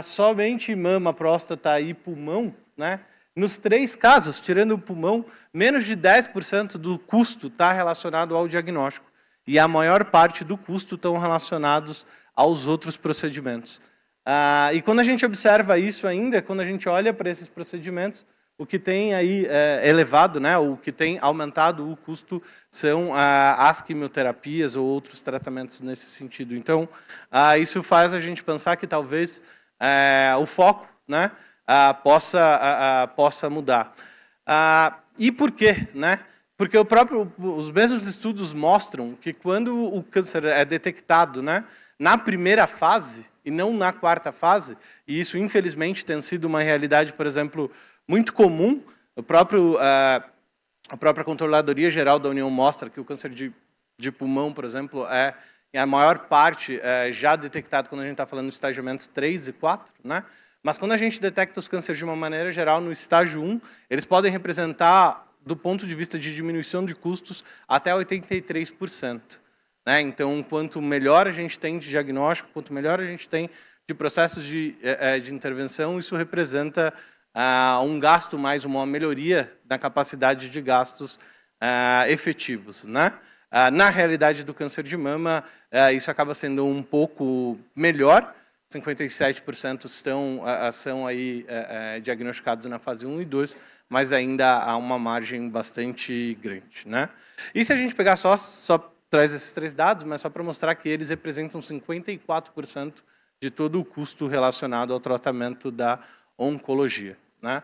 somente mama, próstata e pulmão, né, nos 3 casos, tirando o pulmão, menos de 10% do custo está relacionado ao diagnóstico. E a maior parte do custo estão relacionados aos outros procedimentos. E quando a gente observa isso ainda, quando a gente olha para esses procedimentos, o que tem aí elevado, né, o que tem aumentado o custo são as quimioterapias ou outros tratamentos nesse sentido. Então, isso faz a gente pensar que talvez o foco, né, possa mudar. E por quê? Né? Porque os mesmos estudos mostram que quando o câncer é detectado, né, na primeira fase, e não na 4ª fase, e isso, infelizmente, tem sido uma realidade, por exemplo, muito comum. A própria Controladoria Geral da União mostra que o câncer de pulmão, por exemplo, em a maior parte já detectado quando a gente está falando de estagiamentos 3 e 4, né? Mas quando a gente detecta os cânceres de uma maneira geral no estágio 1, eles podem representar, do ponto de vista de diminuição de custos, até 83%. Né? Então, quanto melhor a gente tem de diagnóstico, quanto melhor a gente tem de processos de intervenção, isso representa um gasto mais, uma melhoria na capacidade de gastos efetivos. Né? Na realidade do câncer de mama, isso acaba sendo um pouco melhor, 57% são aí, diagnosticados na fase 1 e 2, mas ainda há uma margem bastante grande. Né? E se a gente pegar só traz esses 3 dados, mas só para mostrar que eles representam 54% de todo o custo relacionado ao tratamento da oncologia. Né?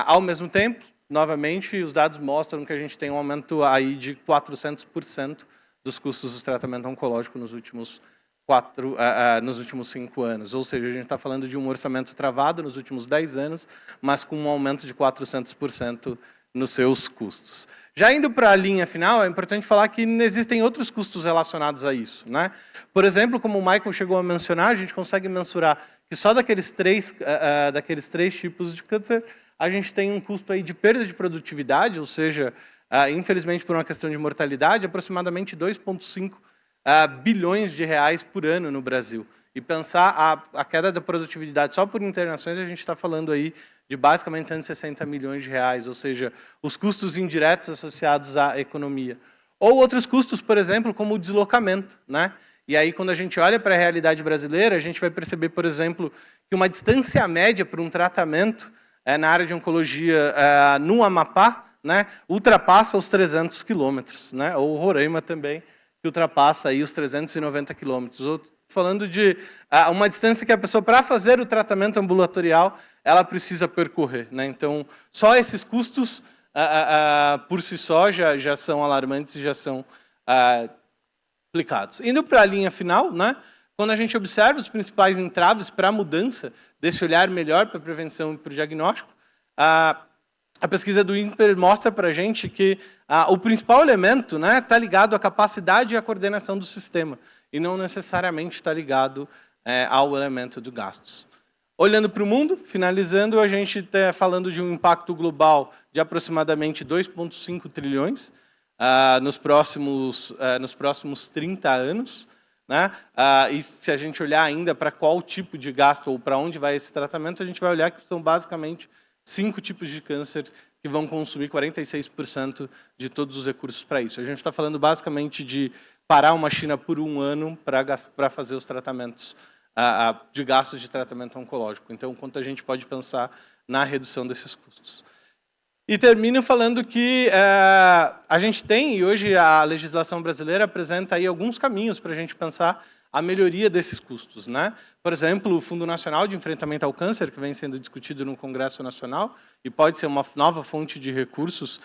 Ao mesmo tempo, novamente, os dados mostram que a gente tem um aumento aí de 400% dos custos do tratamento oncológico nos últimos 5 anos. Ou seja, a gente está falando de um orçamento travado nos últimos 10 anos, mas com um aumento de 400% nos seus custos. Já indo para a linha final, é importante falar que existem outros custos relacionados a isso. Né? Por exemplo, como o Michael chegou a mencionar, a gente consegue mensurar que só daqueles três tipos de câncer, a gente tem um custo aí de perda de produtividade, ou seja, infelizmente por uma questão de mortalidade, aproximadamente 2,5 bilhões de reais por ano no Brasil. E pensar a queda da produtividade só por internações, a gente está falando aí de basicamente 160 milhões de reais, ou seja, os custos indiretos associados à economia. Ou outros custos, por exemplo, como o deslocamento, né? E aí, quando a gente olha para a realidade brasileira, a gente vai perceber, por exemplo, que uma distância média para um tratamento na área de oncologia no Amapá, né, ultrapassa os 300 quilômetros, né? Ou Roraima também, que ultrapassa aí os 390 quilômetros. Falando de uma distância que a pessoa, para fazer o tratamento ambulatorial, ela precisa percorrer, né? Então, só esses custos, por si só, já são alarmantes e já são aplicados. Indo para a linha final, né? Quando a gente observa os principais entraves para a mudança desse olhar melhor para a prevenção e para o diagnóstico, a pesquisa do INPER mostra para a gente que o principal elemento está ligado à capacidade e à coordenação do sistema, e não necessariamente está ligado ao elemento de gastos. Olhando para o mundo, finalizando, a gente está falando de um impacto global de aproximadamente 2,5 trilhões nos próximos 30 anos. Né? E se a gente olhar ainda para qual tipo de gasto ou para onde vai esse tratamento, a gente vai olhar que são basicamente 5 tipos de câncer que vão consumir 46% de todos os recursos para isso. A gente está falando basicamente de parar uma China por um ano para fazer os tratamentos de gastos de tratamento oncológico. Então, quanto a gente pode pensar na redução desses custos. E termino falando que a gente tem, e hoje a legislação brasileira apresenta aí alguns caminhos para a gente pensar a melhoria desses custos, né? Por exemplo, o Fundo Nacional de Enfrentamento ao Câncer, que vem sendo discutido no Congresso Nacional, e pode ser uma nova fonte de recursos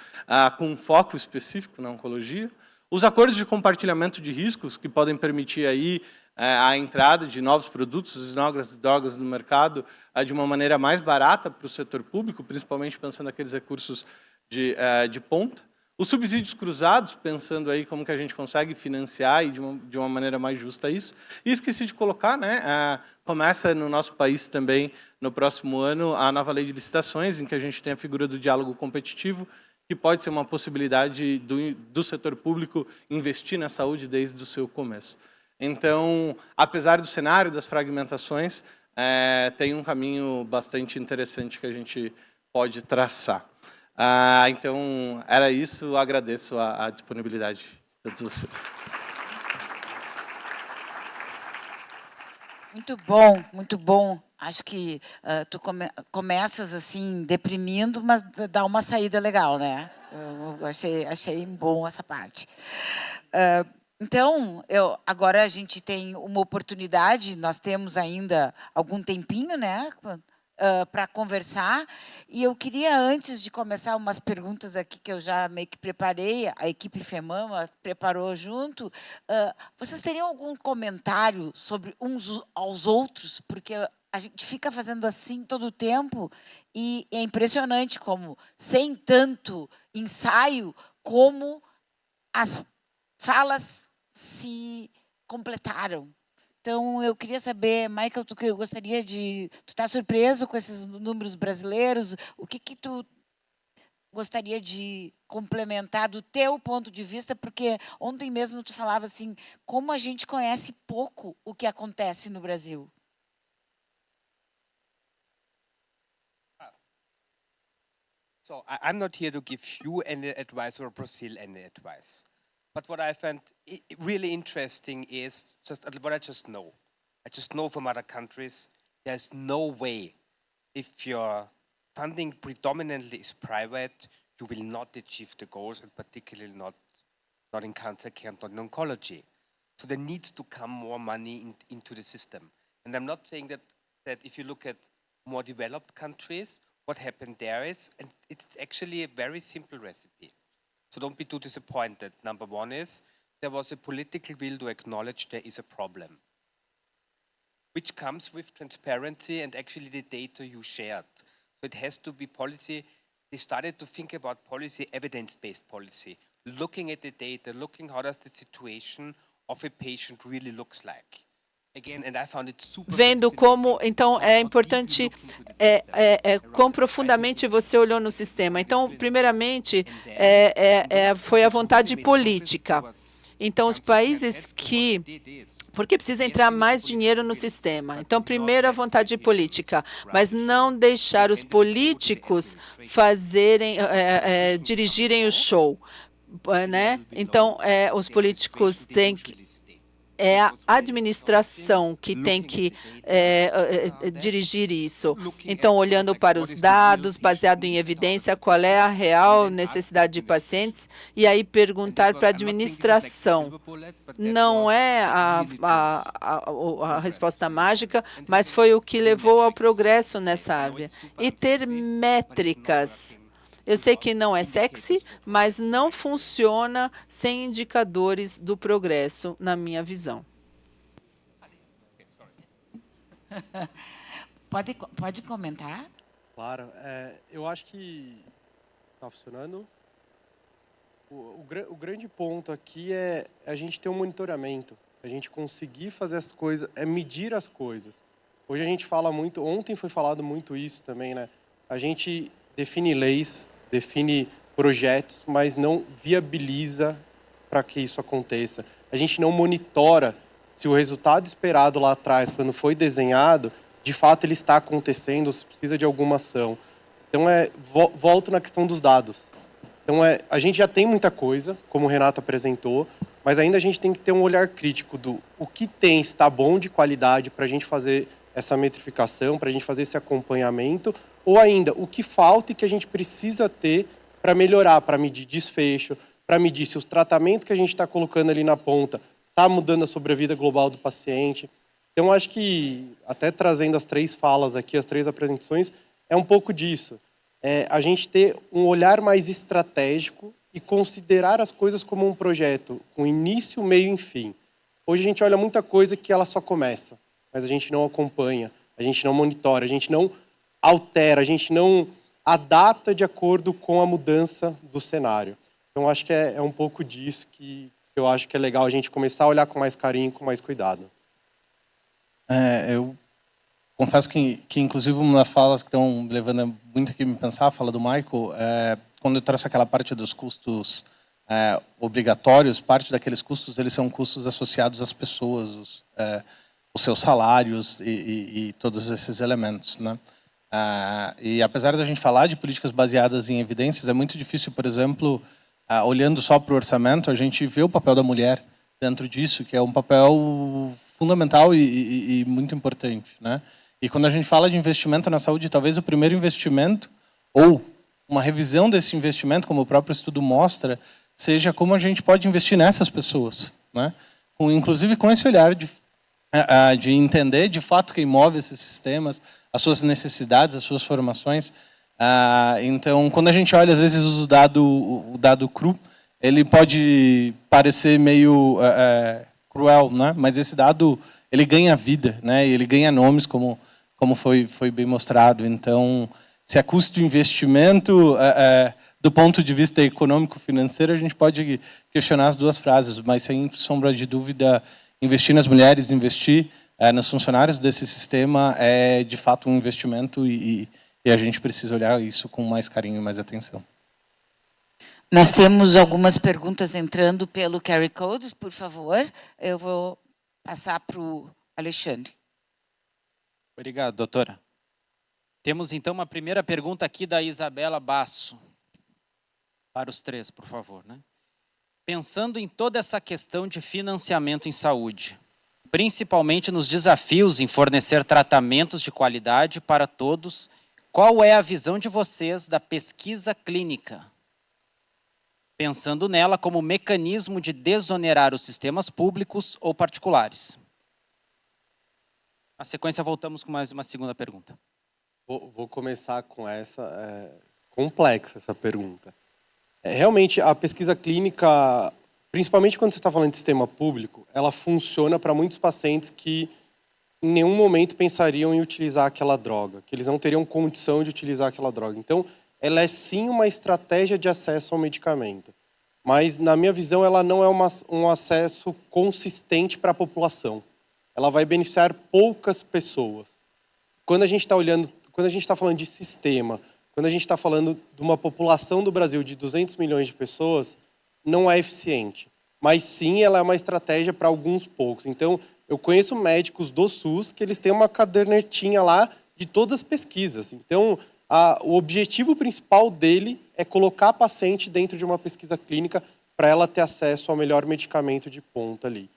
com foco específico na oncologia. Os acordos de compartilhamento de riscos, que podem permitir aí a entrada de novos produtos, novas drogas no mercado, de uma maneira mais barata para o setor público, principalmente pensando naqueles recursos de ponta. Os subsídios cruzados, pensando aí como que a gente consegue financiar e de uma maneira mais justa isso. E esqueci de colocar, né, começa no nosso país também, no próximo ano, a nova lei de licitações, em que a gente tem a figura do diálogo competitivo, que pode ser uma possibilidade do setor público investir na saúde desde o seu começo. Então, apesar do cenário das fragmentações, tem um caminho bastante interessante que a gente pode traçar. Então, era isso. Agradeço a disponibilidade de todos vocês. Muito bom, muito bom. Acho que tu começas assim deprimindo, mas dá uma saída legal, né? Eu achei bom essa parte. Então, agora a gente tem uma oportunidade, nós temos ainda algum tempinho, né, para conversar, e eu queria, antes de começar, umas perguntas aqui que eu já meio que preparei, a equipe FEMAMA preparou junto. Vocês teriam algum comentário sobre uns aos outros? Porque a gente fica fazendo assim todo o tempo, e é impressionante como, sem tanto ensaio, como as falas se completaram. Então, eu queria saber, Michael, tu está surpreso com esses números brasileiros? O que tu gostaria de complementar do teu ponto de vista? Porque ontem mesmo tu falava assim, como a gente conhece pouco o que acontece no Brasil. So I'm not here to give you any advice or Brazil any advice. But what I find really interesting is just what I just know. I just know from other countries, there's no way, if your funding predominantly is private, you will not achieve the goals, and particularly not in cancer care and not in oncology. So there needs to come more money into the system. And I'm not saying that if you look at more developed countries, what happened there is, and it's actually a very simple recipe. So don't be too disappointed. Number one is, there was a political will to acknowledge there is a problem, which comes with transparency and actually the data you shared. So it has to be policy. They started to think about policy, evidence-based policy, looking at the data, looking how does the situation of a patient really looks like. Vendo como, então, é importante, quão profundamente você olhou no sistema. Então, primeiramente, foi a vontade política. Então, os países que... Porque precisa entrar mais dinheiro no sistema. Então, primeiro, a vontade política, mas não deixar os políticos dirigirem o show, né? Então, os políticos têm que... É a administração que tem que dirigir isso. Então, olhando para os dados, baseado em evidência, qual é a real necessidade de pacientes, e aí perguntar para a administração. Não é a resposta mágica, mas foi o que levou ao progresso nessa área. E ter métricas. Eu sei que não é sexy, mas não funciona sem indicadores do progresso, na minha visão. Pode comentar? Claro. Eu acho que está funcionando. O grande ponto aqui é a gente ter um monitoramento, a gente conseguir fazer as coisas, medir as coisas. Hoje a gente fala muito, ontem foi falado muito isso também, né? A gente define leis, define projetos, mas não viabiliza para que isso aconteça. A gente não monitora se o resultado esperado lá atrás, quando foi desenhado, de fato ele está acontecendo, ou se precisa de alguma ação. Então, volto na questão dos dados. Então, a gente já tem muita coisa, como o Renato apresentou, mas ainda a gente tem que ter um olhar crítico do o que tem está bom de qualidade para a gente fazer essa metrificação, para a gente fazer esse acompanhamento, ou ainda o que falta e que a gente precisa ter para melhorar, para medir desfecho, para medir se o tratamento que a gente está colocando ali na ponta está mudando a sobrevida global do paciente. Então, acho que, até trazendo as 3 falas aqui, as 3 apresentações, é um pouco disso. A gente ter um olhar mais estratégico e considerar as coisas como um projeto, com início, meio e fim. Hoje a gente olha muita coisa que ela só começa, mas a gente não acompanha, a gente não monitora, a gente não altera, a gente não adapta de acordo com a mudança do cenário. Então, acho que é um pouco disso que eu acho que é legal a gente começar a olhar com mais carinho, com mais cuidado. Eu confesso que inclusive, uma das falas que estão levando muito aqui a me pensar, a fala do Michael, quando eu trouxe aquela parte dos custos obrigatórios, parte daqueles custos, eles são custos associados às pessoas, os seus salários e todos esses elementos, né? E apesar da gente falar de políticas baseadas em evidências, é muito difícil, por exemplo, olhando só para o orçamento, a gente vê o papel da mulher dentro disso, que é um papel fundamental e muito importante, né? E quando a gente fala de investimento na saúde, talvez o primeiro investimento, ou uma revisão desse investimento, como o próprio estudo mostra, seja como a gente pode investir nessas pessoas, né? Inclusive com esse olhar de entender de fato quem move esses sistemas, as suas necessidades, as suas formações. Então, quando a gente olha, às vezes, o dado cru, ele pode parecer meio cruel, né? Mas esse dado, ele ganha vida, né? E ele ganha nomes, como foi bem mostrado. Então, se é custo de investimento, do ponto de vista econômico-financeiro, a gente pode questionar as 2 frases, mas, sem sombra de dúvida, investir nas mulheres, investir nos funcionários desse sistema é, de fato, um investimento e a gente precisa olhar isso com mais carinho e mais atenção. Nós temos algumas perguntas entrando pelo QR Code, por favor. Eu vou passar para o Alexandre. Obrigado, doutora. Temos, então, uma primeira pergunta aqui da Isabela Basso. Para os 3, por favor, né? Pensando em toda essa questão de financiamento em saúde, principalmente nos desafios em fornecer tratamentos de qualidade para todos, qual é a visão de vocês da pesquisa clínica? Pensando nela como mecanismo de desonerar os sistemas públicos ou particulares. Na sequência, voltamos com mais uma segunda pergunta. Vou começar com essa. Complexa essa pergunta. Realmente, a pesquisa clínica, principalmente quando você está falando de sistema público, ela funciona para muitos pacientes que em nenhum momento pensariam em utilizar aquela droga, que eles não teriam condição de utilizar aquela droga. Então, ela é sim uma estratégia de acesso ao medicamento, mas, na minha visão, ela não é um acesso consistente para a população. Ela vai beneficiar poucas pessoas. Quando a gente está falando de sistema, quando a gente está falando de uma população do Brasil de 200 milhões de pessoas, não é eficiente. mas sim ela é uma estratégia para alguns poucos. Então, eu conheço médicos do SUS que eles têm uma cadernetinha lá de todas as pesquisas. Então, o objetivo principal dele é colocar a paciente dentro de uma pesquisa clínica para ela ter acesso ao melhor medicamento de ponta ali.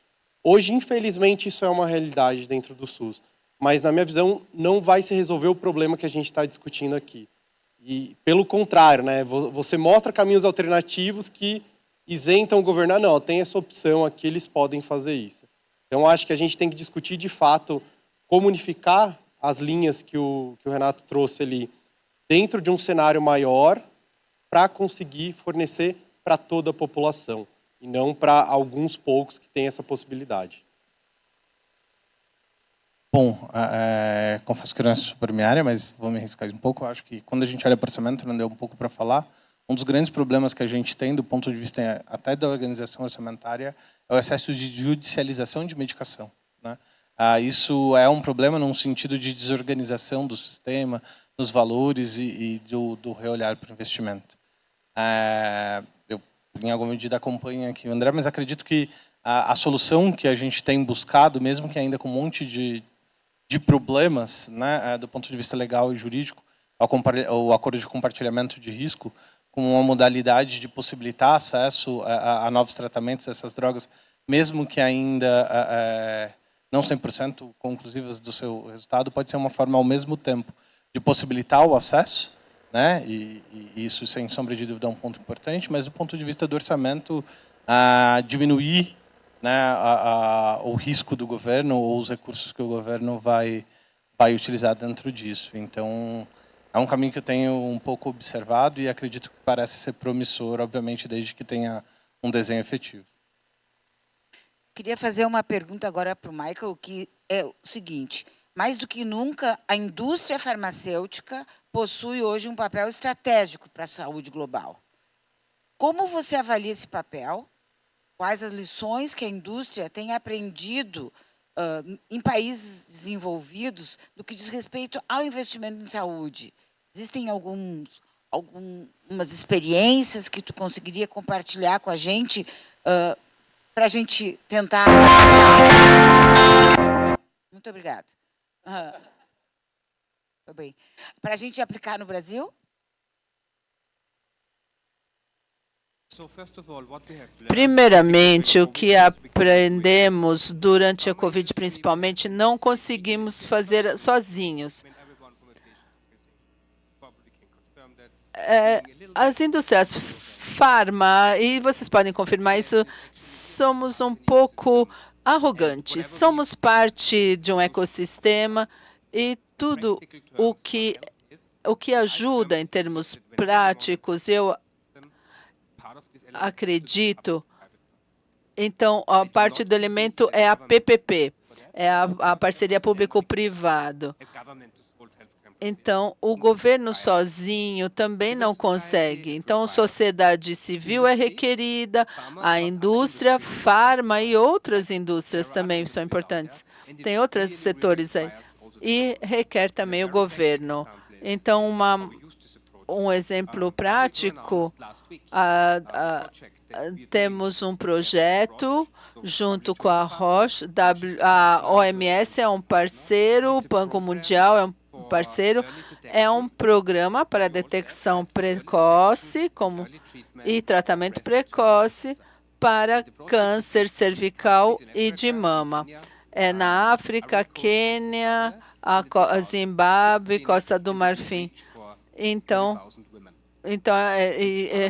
Hoje, infelizmente, isso é uma realidade dentro do SUS, mas, na minha visão, não vai se resolver o problema que a gente está discutindo aqui. E, pelo contrário, né, você mostra caminhos alternativos que isentam o governo. Não, tem essa opção aqui, eles podem fazer isso. Então, acho que a gente tem que discutir, de fato, como unificar as linhas que o Renato trouxe ali dentro de um cenário maior para conseguir fornecer para toda a população e não para alguns poucos que têm essa possibilidade. Bom, confesso que não é super minha área, mas vou me arriscar um pouco. Acho que quando a gente olha para o orçamento, não deu um pouco para falar, um dos grandes problemas que a gente tem, do ponto de vista até da organização orçamentária, é o excesso de judicialização de medicação, né? Isso é um problema num sentido de desorganização do sistema, dos valores e do reolhar para o investimento. Eu, em alguma medida, acompanho aqui o André, mas acredito que a solução que a gente tem buscado, mesmo que ainda com um monte de problemas, né, do ponto de vista legal e jurídico, o acordo de compartilhamento de risco, com uma modalidade de possibilitar acesso a novos tratamentos, a essas drogas, mesmo que ainda não 100% conclusivas do seu resultado, pode ser uma forma, ao mesmo tempo, de possibilitar o acesso, né, e isso, sem sombra de dúvida, é um ponto importante, mas do ponto de vista do orçamento, diminuir, né, o risco do governo ou os recursos que o governo vai utilizar dentro disso. Então, é um caminho que eu tenho um pouco observado e acredito que parece ser promissor, obviamente, desde que tenha um desenho efetivo. Queria fazer uma pergunta agora para o Michael, que é o seguinte: mais do que nunca, a indústria farmacêutica possui hoje um papel estratégico para a saúde global. Como você avalia esse papel? Quais as lições que a indústria tem aprendido em países desenvolvidos no que diz respeito ao investimento em saúde? Existem algumas experiências que tu conseguiria compartilhar com a gente para a gente tentar... Muito obrigada. Tá bem. Para a gente aplicar no Brasil? Primeiramente, o que aprendemos durante a Covid, principalmente, não conseguimos fazer sozinhos. As indústrias farma, e vocês podem confirmar isso, somos um pouco arrogantes. Somos parte de um ecossistema e tudo o que ajuda em termos práticos, eu acredito. Então, a parte do elemento é a PPP, é a parceria público-privado. Então, o governo sozinho também não consegue. Então, a sociedade civil é requerida, a indústria, farma e outras indústrias também são importantes. Tem outros setores aí. E requer também o governo. Então, um exemplo prático, temos um projeto junto com a Roche, a OMS é um parceiro, o Banco Mundial é um parceiro, é um programa para detecção precoce e tratamento precoce para câncer cervical e de mama. É na África, Quênia, Zimbábue, Costa do Marfim. Então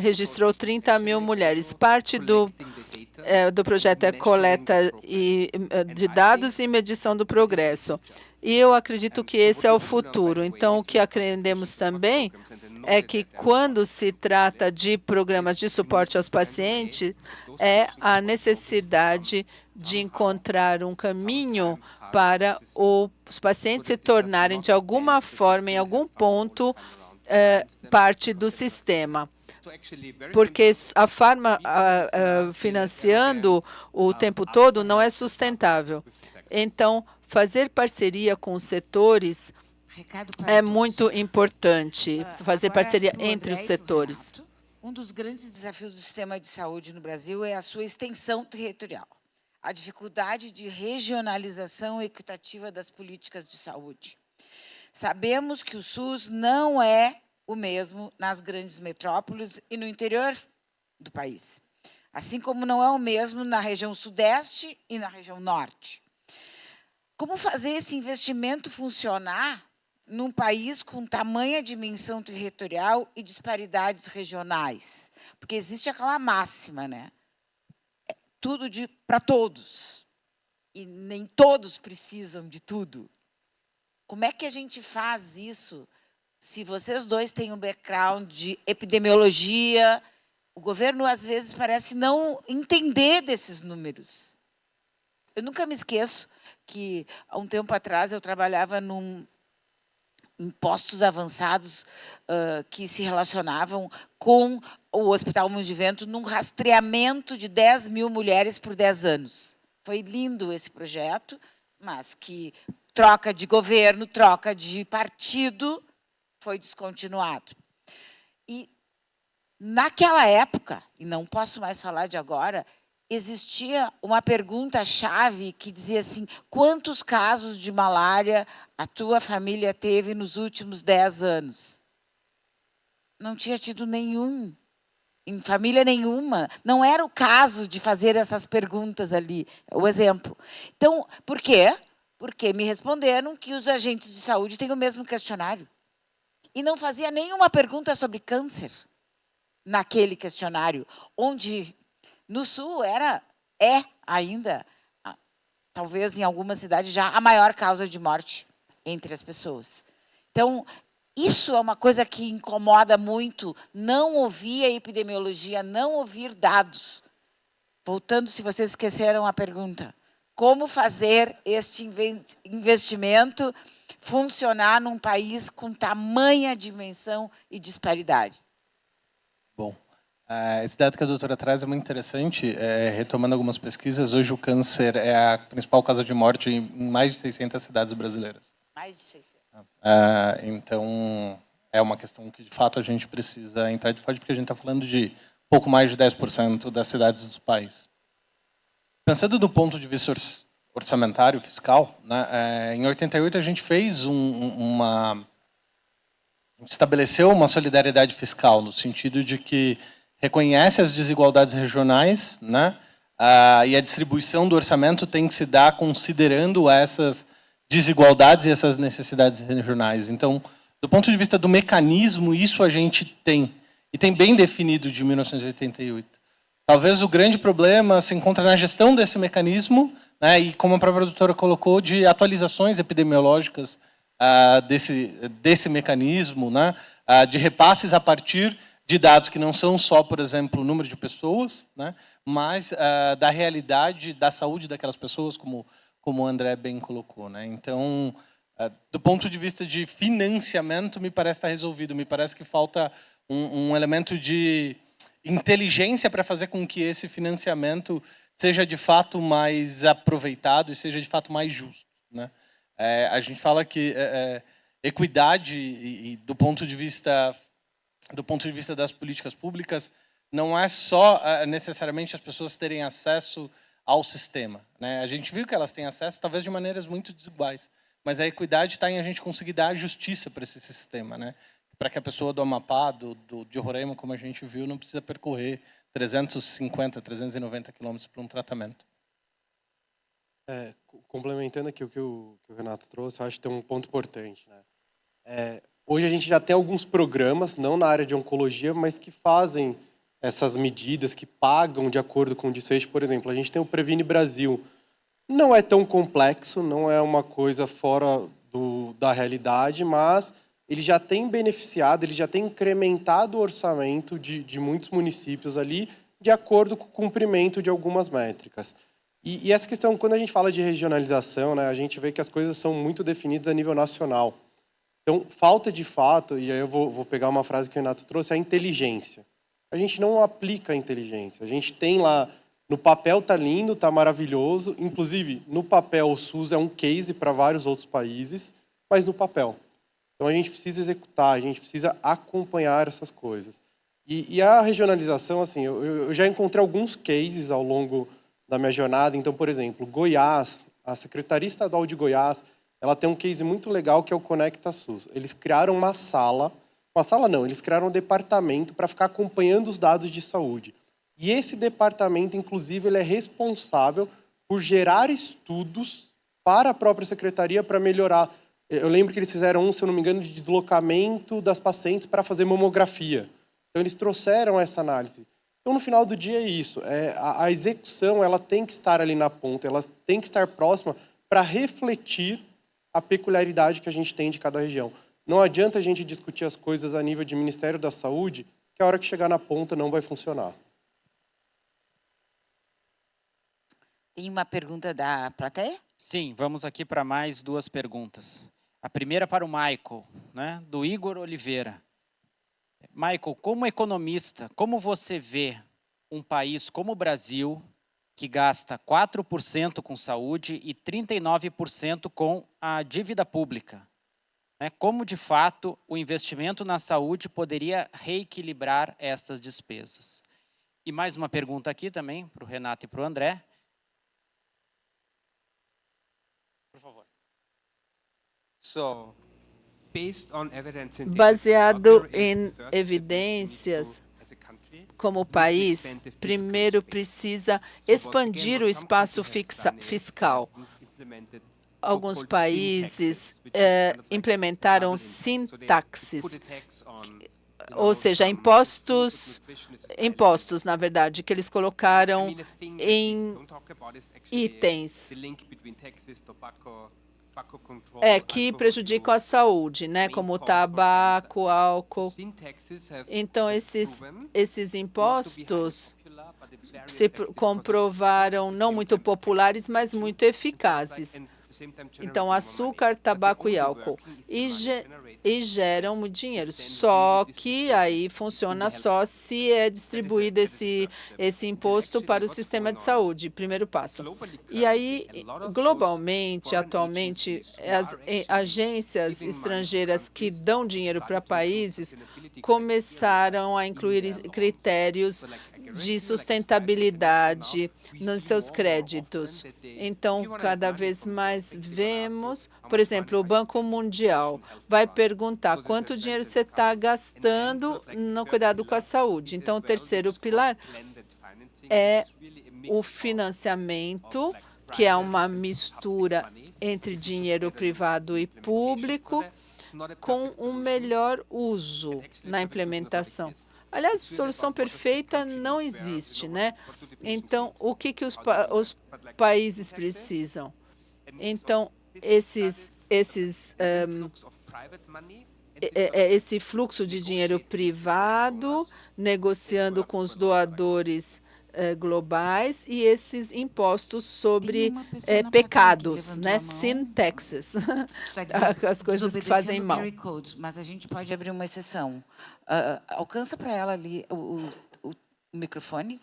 registrou 30 mil mulheres. Parte do projeto é coleta de dados e medição do progresso. E eu acredito que esse é o futuro. Então, o que aprendemos também é que, quando se trata de programas de suporte aos pacientes, é a necessidade de encontrar um caminho para os pacientes se tornarem, de alguma forma, em algum ponto, parte do sistema. Porque a farma financiando o tempo todo não é sustentável. Então, fazer parceria com os setores é muito importante, fazer parceria entre os setores. Um dos grandes desafios do sistema de saúde no Brasil é a sua extensão territorial, a dificuldade de regionalização equitativa das políticas de saúde. Sabemos que o SUS não é o mesmo nas grandes metrópoles e no interior do país, assim como não é o mesmo na região sudeste e na região norte. Como fazer esse investimento funcionar num país com tamanha dimensão territorial e disparidades regionais? Porque existe aquela máxima, né? Tudo para todos. E nem todos precisam de tudo. Como é que a gente faz isso se vocês dois têm um background de epidemiologia? O governo, às vezes, parece não entender desses números. Eu nunca me esqueço que, há um tempo atrás, eu trabalhava em postos avançados que se relacionavam com o Hospital Moinhos de Vento num rastreamento de 10 mil mulheres por 10 anos. Foi lindo esse projeto, mas que troca de governo, troca de partido, foi descontinuado. E, naquela época, e não posso mais falar de agora, existia uma pergunta-chave que dizia assim: quantos casos de malária a tua família teve nos últimos 10 anos? Não tinha tido nenhum, em família nenhuma. Não era o caso de fazer essas perguntas ali, o exemplo. Então, por quê? Porque me responderam que os agentes de saúde têm o mesmo questionário. E não fazia nenhuma pergunta sobre câncer naquele questionário, onde no Sul é ainda, talvez em algumas cidades já, a maior causa de morte entre as pessoas. Então, isso é uma coisa que incomoda muito, não ouvir a epidemiologia, não ouvir dados. Voltando, se vocês esqueceram a pergunta, como fazer este investimento funcionar num país com tamanha dimensão e disparidade? Bom, esse dado que a doutora traz é muito interessante. Retomando algumas pesquisas, hoje o câncer é a principal causa de morte em mais de 600 cidades brasileiras. Mais de 600. Então, é uma questão que, de fato, a gente precisa entrar de fato, porque a gente está falando de pouco mais de 10% das cidades do país. Pensando do ponto de vista orçamentário, fiscal, né, em 88 a gente fez estabeleceu uma solidariedade fiscal, no sentido de que reconhece as desigualdades regionais, né, e a distribuição do orçamento tem que se dar considerando essas desigualdades e essas necessidades regionais. Então, do ponto de vista do mecanismo, isso a gente tem, e tem bem definido de 1988. Talvez o grande problema se encontra na gestão desse mecanismo, né, e como a própria doutora colocou, de atualizações epidemiológicas desse mecanismo, né, de repasses a partir de dados que não são só, por exemplo, o número de pessoas, né, mas da realidade da saúde daquelas pessoas, como o André bem colocou, né. Então, do ponto de vista de financiamento, me parece estar resolvido. Me parece que falta um elemento de inteligência para fazer com que esse financiamento seja de fato mais aproveitado e seja de fato mais justo, né? A gente fala que equidade e do ponto de vista das políticas públicas não é só necessariamente as pessoas terem acesso ao sistema, né? A gente viu que elas têm acesso talvez de maneiras muito desiguais, mas a equidade está em a gente conseguir dar justiça para esse sistema, né? Para que a pessoa do Amapá, de Roraima, como a gente viu, não precisa percorrer 350, 390 quilômetros para um tratamento. Complementando aqui o que o Renato trouxe, eu acho que tem um ponto importante, né? Hoje a gente já tem alguns programas, não na área de oncologia, mas que fazem essas medidas, que pagam de acordo com o desfecho. Por exemplo, a gente tem o Previne Brasil. Não é tão complexo, não é uma coisa fora da realidade, mas ele já tem beneficiado, ele já tem incrementado o orçamento de muitos municípios ali, de acordo com o cumprimento de algumas métricas. E essa questão, quando a gente fala de regionalização, né, a gente vê que as coisas são muito definidas a nível nacional. Então, falta de fato, e aí eu vou pegar uma frase que o Renato trouxe, a inteligência. A gente não aplica a inteligência. A gente tem lá, no papel está lindo, está maravilhoso, inclusive, no papel o SUS é um case para vários outros países, mas no papel. Então, a gente precisa executar, a gente precisa acompanhar essas coisas. E a regionalização, assim, eu já encontrei alguns cases ao longo da minha jornada. Então, por exemplo, Goiás, a Secretaria Estadual de Goiás, ela tem um case muito legal que é o Conecta SUS. Eles criaram uma sala não, eles criaram um departamento para ficar acompanhando os dados de saúde. E esse departamento, inclusive, ele é responsável por gerar estudos para a própria secretaria para melhorar. Eu lembro que eles fizeram se eu não me engano, de deslocamento das pacientes para fazer mamografia. Então, eles trouxeram essa análise. Então, no final do dia, é isso. A execução ela tem que estar ali na ponta, ela tem que estar próxima para refletir a peculiaridade que a gente tem de cada região. Não adianta a gente discutir as coisas a nível de Ministério da Saúde, que a hora que chegar na ponta não vai funcionar. Tem uma pergunta da plateia? Sim, vamos aqui para mais 2 perguntas. A primeira para o Michael, né, do Igor Oliveira. Michael, como economista, como você vê um país como o Brasil, que gasta 4% com saúde e 39% com a dívida pública? Como, de fato, o investimento na saúde poderia reequilibrar essas despesas? E mais uma pergunta aqui também, para o Renato e para o André. Por favor. So, based on evidence synthesis, Baseado our em first step is we need evidências, to, as a country, como país, expand the fiscal primeiro space. precisa So what, again, expandir o what some espaço countries have done is fiscal. they have implemented Alguns so-called sin países taxes, which is kind of like implementaram double impact. sin So they taxes, put a tax on, ou seja, some impostos, food, nutrition is vital. na verdade, que eles I colocaram mean, a thing that we em don't talk about is actually itens the link between taxes, tobacco control, que alcohol prejudicam a use, saúde, né, main como cause for tabaco, cancer. álcool. Sin taxes have Então, esses proven not to be highly impostos popular, but it's very se effective comprovaram because at the não same muito time populares, mas muito eficazes. and at the same time generate Então, more açúcar, money. But they're tabaco e only álcool. working if the money generated E geram muito dinheiro. is then Só really que distributed aí in the funciona health só system. se é That distribuído is the esse first step. And imposto actually para o what's sistema going de on saúde, primeiro passo. globally E aí, currently, a lot of those globalmente, foreign atualmente, agencies who as are actually agências giving money to estrangeiras que countries dão dinheiro started para to include países sustainability começaram a criteria in incluir their laws. critérios So, like, I de guarantee you, like, in 5 to 10 years from sustentabilidade now, we nos see seus more and more créditos. often that they, if Então, you wanna have cada money vez from the mais world, they will ask you, vemos, how por much exemplo, o money are you Banco spending Mundial on health vai demand? perguntar So there's a quanto dinheiro trend você that's está coming. And then, gastando sort of like the no third cuidado com a pillar saúde. is Então, as o well terceiro this pilar called blended financing, é which is really a mix o of financiamento, like que é private uma and public mistura money, entre if you just dinheiro better use privado e implementation. So público, that's not a com perfect um solution. melhor uso And actually, na perfect solution does not implementação. exist. Aliás, It's really solução about what does the perfeita country não need, where, existe, what né? do the patients Então, need? o que os How do you do that? But, like, países sin taxes, precisam? a mix of Então, business esses studies, an influx of private money, and this sort of like esse fluxo de dinheiro negotiate with privado, donors, negociando com os doadores globais, e esses impostos sobre uma pessoa na plateia que pecados, levantou né? a mão. Sin taxes. Está dizendo, As coisas que fazem desobedecendo o mal. carry code, mas a gente pode abrir uma exceção. Alcança para ela ali o microfone.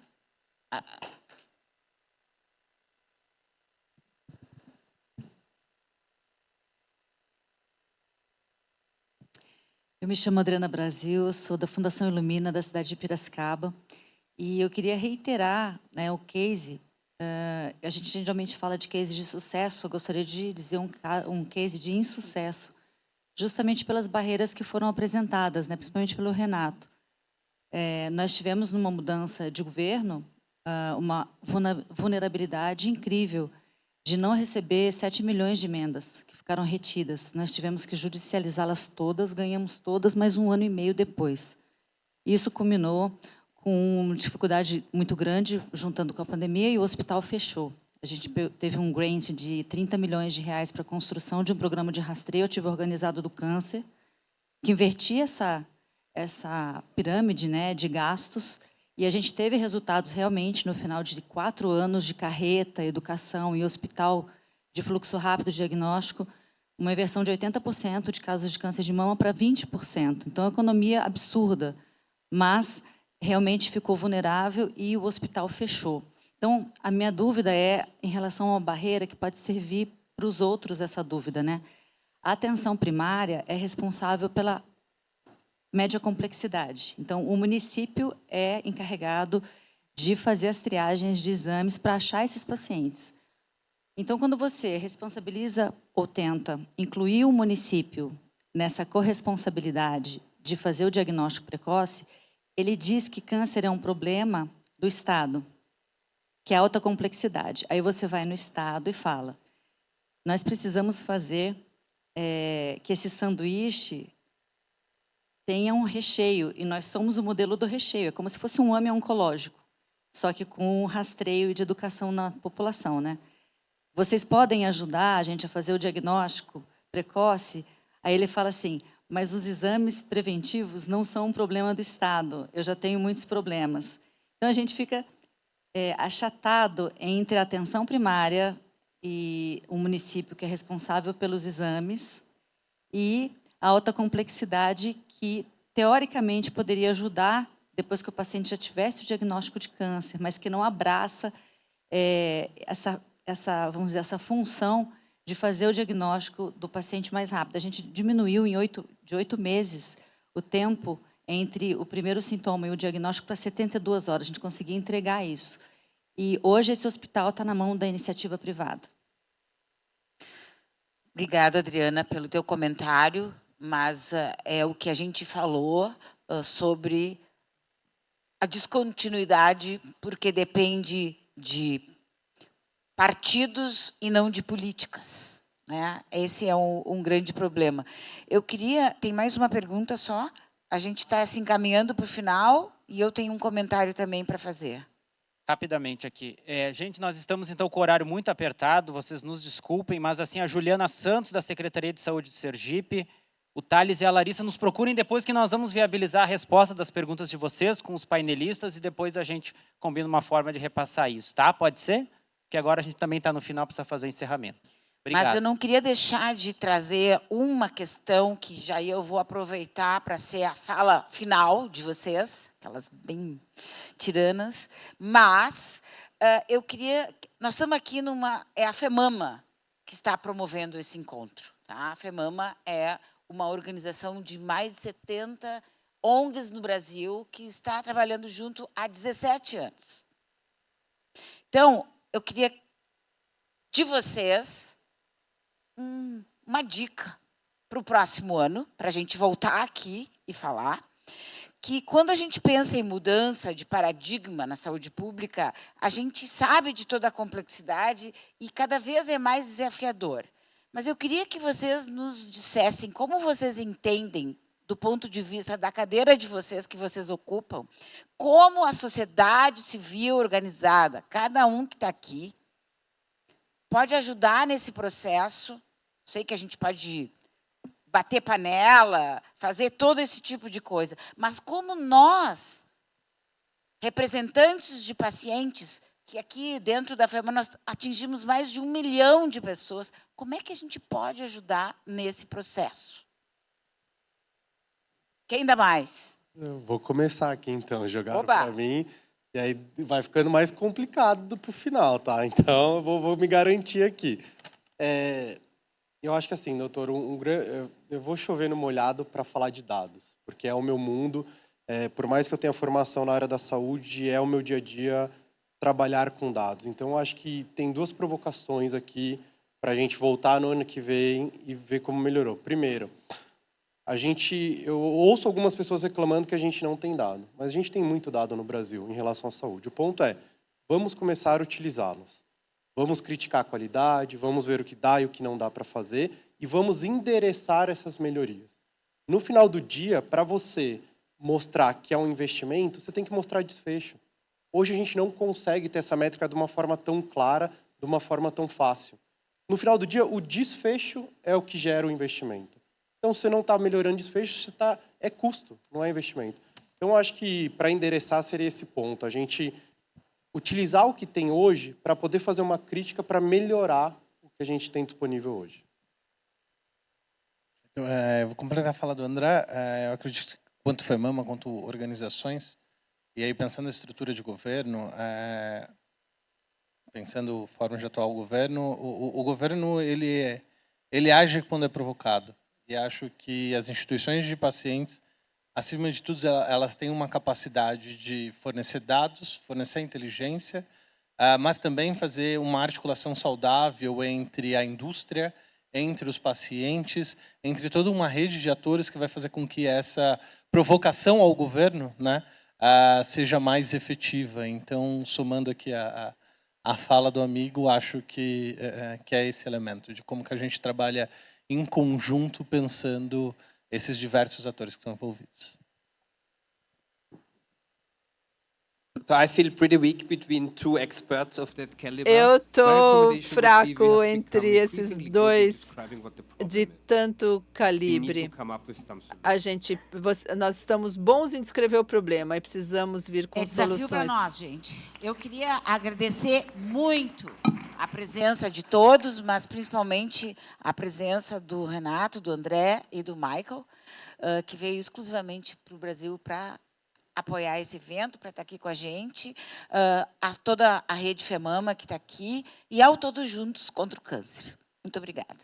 Eu me chamo Adriana Brasil, sou da Fundação Ilumina, da cidade de Piracicaba, e eu queria reiterar, né, o case. A gente geralmente fala de case de sucesso, eu gostaria de dizer um case de insucesso, justamente pelas barreiras que foram apresentadas, né, principalmente pelo Renato. Nós tivemos, numa mudança de governo, uma vulnerabilidade incrível de não receber 7 milhões de emendas que ficaram retidas. Nós tivemos que judicializá-las todas, ganhamos todas, mas 1 ano e meio depois. Isso culminou com uma dificuldade muito grande, juntando com a pandemia, e o hospital fechou. A gente teve um grant de 30 milhões de reais para a construção de um programa de rastreio ativo organizado do câncer, que invertia essa pirâmide, né, de gastos, e a gente teve resultados realmente no final de 4 anos de carreta, educação e hospital de fluxo rápido diagnóstico, uma inversão de 80% de casos de câncer de mama para 20%. Então, economia absurda, mas realmente ficou vulnerável e o hospital fechou. Então, a minha dúvida é em relação a uma barreira que pode servir para os outros essa dúvida, né? A atenção primária é responsável pela média complexidade. Então, o município é encarregado de fazer as triagens de exames para achar esses pacientes. Então, quando você responsabiliza ou tenta incluir o município nessa corresponsabilidade de fazer o diagnóstico precoce, ele diz que câncer é um problema do Estado, que é alta complexidade. Aí você vai no Estado e fala, nós precisamos fazer que esse sanduíche tenha um recheio, e nós somos o modelo do recheio, é como se fosse um AME oncológico, só que com rastreio de educação na população, né? Vocês podem ajudar a gente a fazer o diagnóstico precoce? Aí ele fala assim, mas os exames preventivos não são um problema do Estado, eu já tenho muitos problemas. Então, a gente fica achatado entre a atenção primária e o município que é responsável pelos exames e a alta complexidade que, teoricamente, poderia ajudar depois que o paciente já tivesse o diagnóstico de câncer, mas que não abraça vamos dizer, essa função de fazer o diagnóstico do paciente mais rápido. A gente diminuiu de 8 meses o tempo entre o primeiro sintoma e o diagnóstico para 72 horas. A gente conseguia entregar isso. E hoje esse hospital está na mão da iniciativa privada. Obrigada, Adriana, pelo teu comentário, mas é o que a gente falou sobre a descontinuidade, porque depende de partidos e não de políticas, né? Esse é um grande problema. Eu queria... Tem mais uma pergunta só? A gente está se encaminhando para o final e eu tenho um comentário também para fazer. Rapidamente aqui. Gente, nós estamos, então, com o horário muito apertado, vocês nos desculpem, mas, assim, a Juliana Santos, da Secretaria de Saúde de Sergipe, o Thales e a Larissa nos procurem depois que nós vamos viabilizar a resposta das perguntas de vocês com os painelistas e depois a gente combina uma forma de repassar isso, tá? Pode ser? Porque agora a gente também está no final, precisa fazer o encerramento. Obrigado. Mas eu não queria deixar de trazer uma questão que já eu vou aproveitar para ser a fala final de vocês, aquelas bem tiranas, mas eu queria... Nós estamos aqui numa... É a FEMAMA que está promovendo esse encontro. Tá? A FEMAMA é uma organização de mais de 70 ONGs no Brasil que está trabalhando junto há 17 anos. Então, eu queria de vocês uma dica para o próximo ano, para a gente voltar aqui e falar, que quando a gente pensa em mudança de paradigma na saúde pública, a gente sabe de toda a complexidade e cada vez é mais desafiador. Mas eu queria que vocês nos dissessem como vocês entendem, do ponto de vista da cadeira de vocês que vocês ocupam, como a sociedade civil organizada, cada um que está aqui, pode ajudar nesse processo. Sei que a gente pode bater panela, fazer todo esse tipo de coisa, mas como nós, representantes de pacientes, que aqui dentro da FEMA nós atingimos mais de 1 milhão de pessoas, como é que a gente pode ajudar nesse processo? Quem dá mais? Eu vou começar aqui, então, jogar para mim, e aí vai ficando mais complicado para o final, tá? Então, eu vou me garantir aqui. Eu acho que assim, doutor, eu vou chover no molhado para falar de dados, porque é o meu mundo, por mais que eu tenha formação na área da saúde, é o meu dia a dia trabalhar com dados. Então, eu acho que tem 2 provocações aqui para a gente voltar no ano que vem e ver como melhorou. Primeiro, eu ouço algumas pessoas reclamando que a gente não tem dado, mas a gente tem muito dado no Brasil em relação à saúde. O ponto é, vamos começar a utilizá-los. Vamos criticar a qualidade, vamos ver o que dá e o que não dá para fazer e vamos endereçar essas melhorias. No final do dia, para você mostrar que é um investimento, você tem que mostrar desfecho. Hoje a gente não consegue ter essa métrica de uma forma tão clara, de uma forma tão fácil. No final do dia, o desfecho é o que gera o investimento. Então, se você não está melhorando desfecho, é custo, não é investimento. Então, eu acho que para endereçar seria esse ponto, a gente utilizar o que tem hoje para poder fazer uma crítica para melhorar o que a gente tem disponível hoje. Vou completar a fala do André. Eu acredito que quanto FEMAMA, quanto organizações, e aí pensando na estrutura de governo, pensando forma de atuar o governo, o governo ele age quando é provocado. E acho que as instituições de pacientes acima de tudo, elas têm uma capacidade de fornecer dados, fornecer inteligência, mas também fazer uma articulação saudável entre a indústria, entre os pacientes, entre toda uma rede de atores que vai fazer com que essa provocação ao governo, né, seja mais efetiva. Então, somando aqui a fala do amigo, acho que é esse elemento, de como que a gente trabalha em conjunto, pensando esses diversos atores que estão envolvidos. So I feel pretty weak between two experts of that caliber. Eu My estou recommendation would be we fraco have entre become esses increasingly good at dois describing what the problem de is. tanto We need calibre. to come up with some solutions. Nós estamos bons em descrever o problema e precisamos vir com É desafio para soluções. nós, gente. Eu queria agradecer muito a presença de todos, mas principalmente a presença do Renato, do André e do Michael, que veio exclusivamente para o Brasil para apoiar esse evento, para estar aqui com a gente, a toda a rede FEMAMA que está aqui e ao Todos Juntos contra o Câncer. Muito obrigada.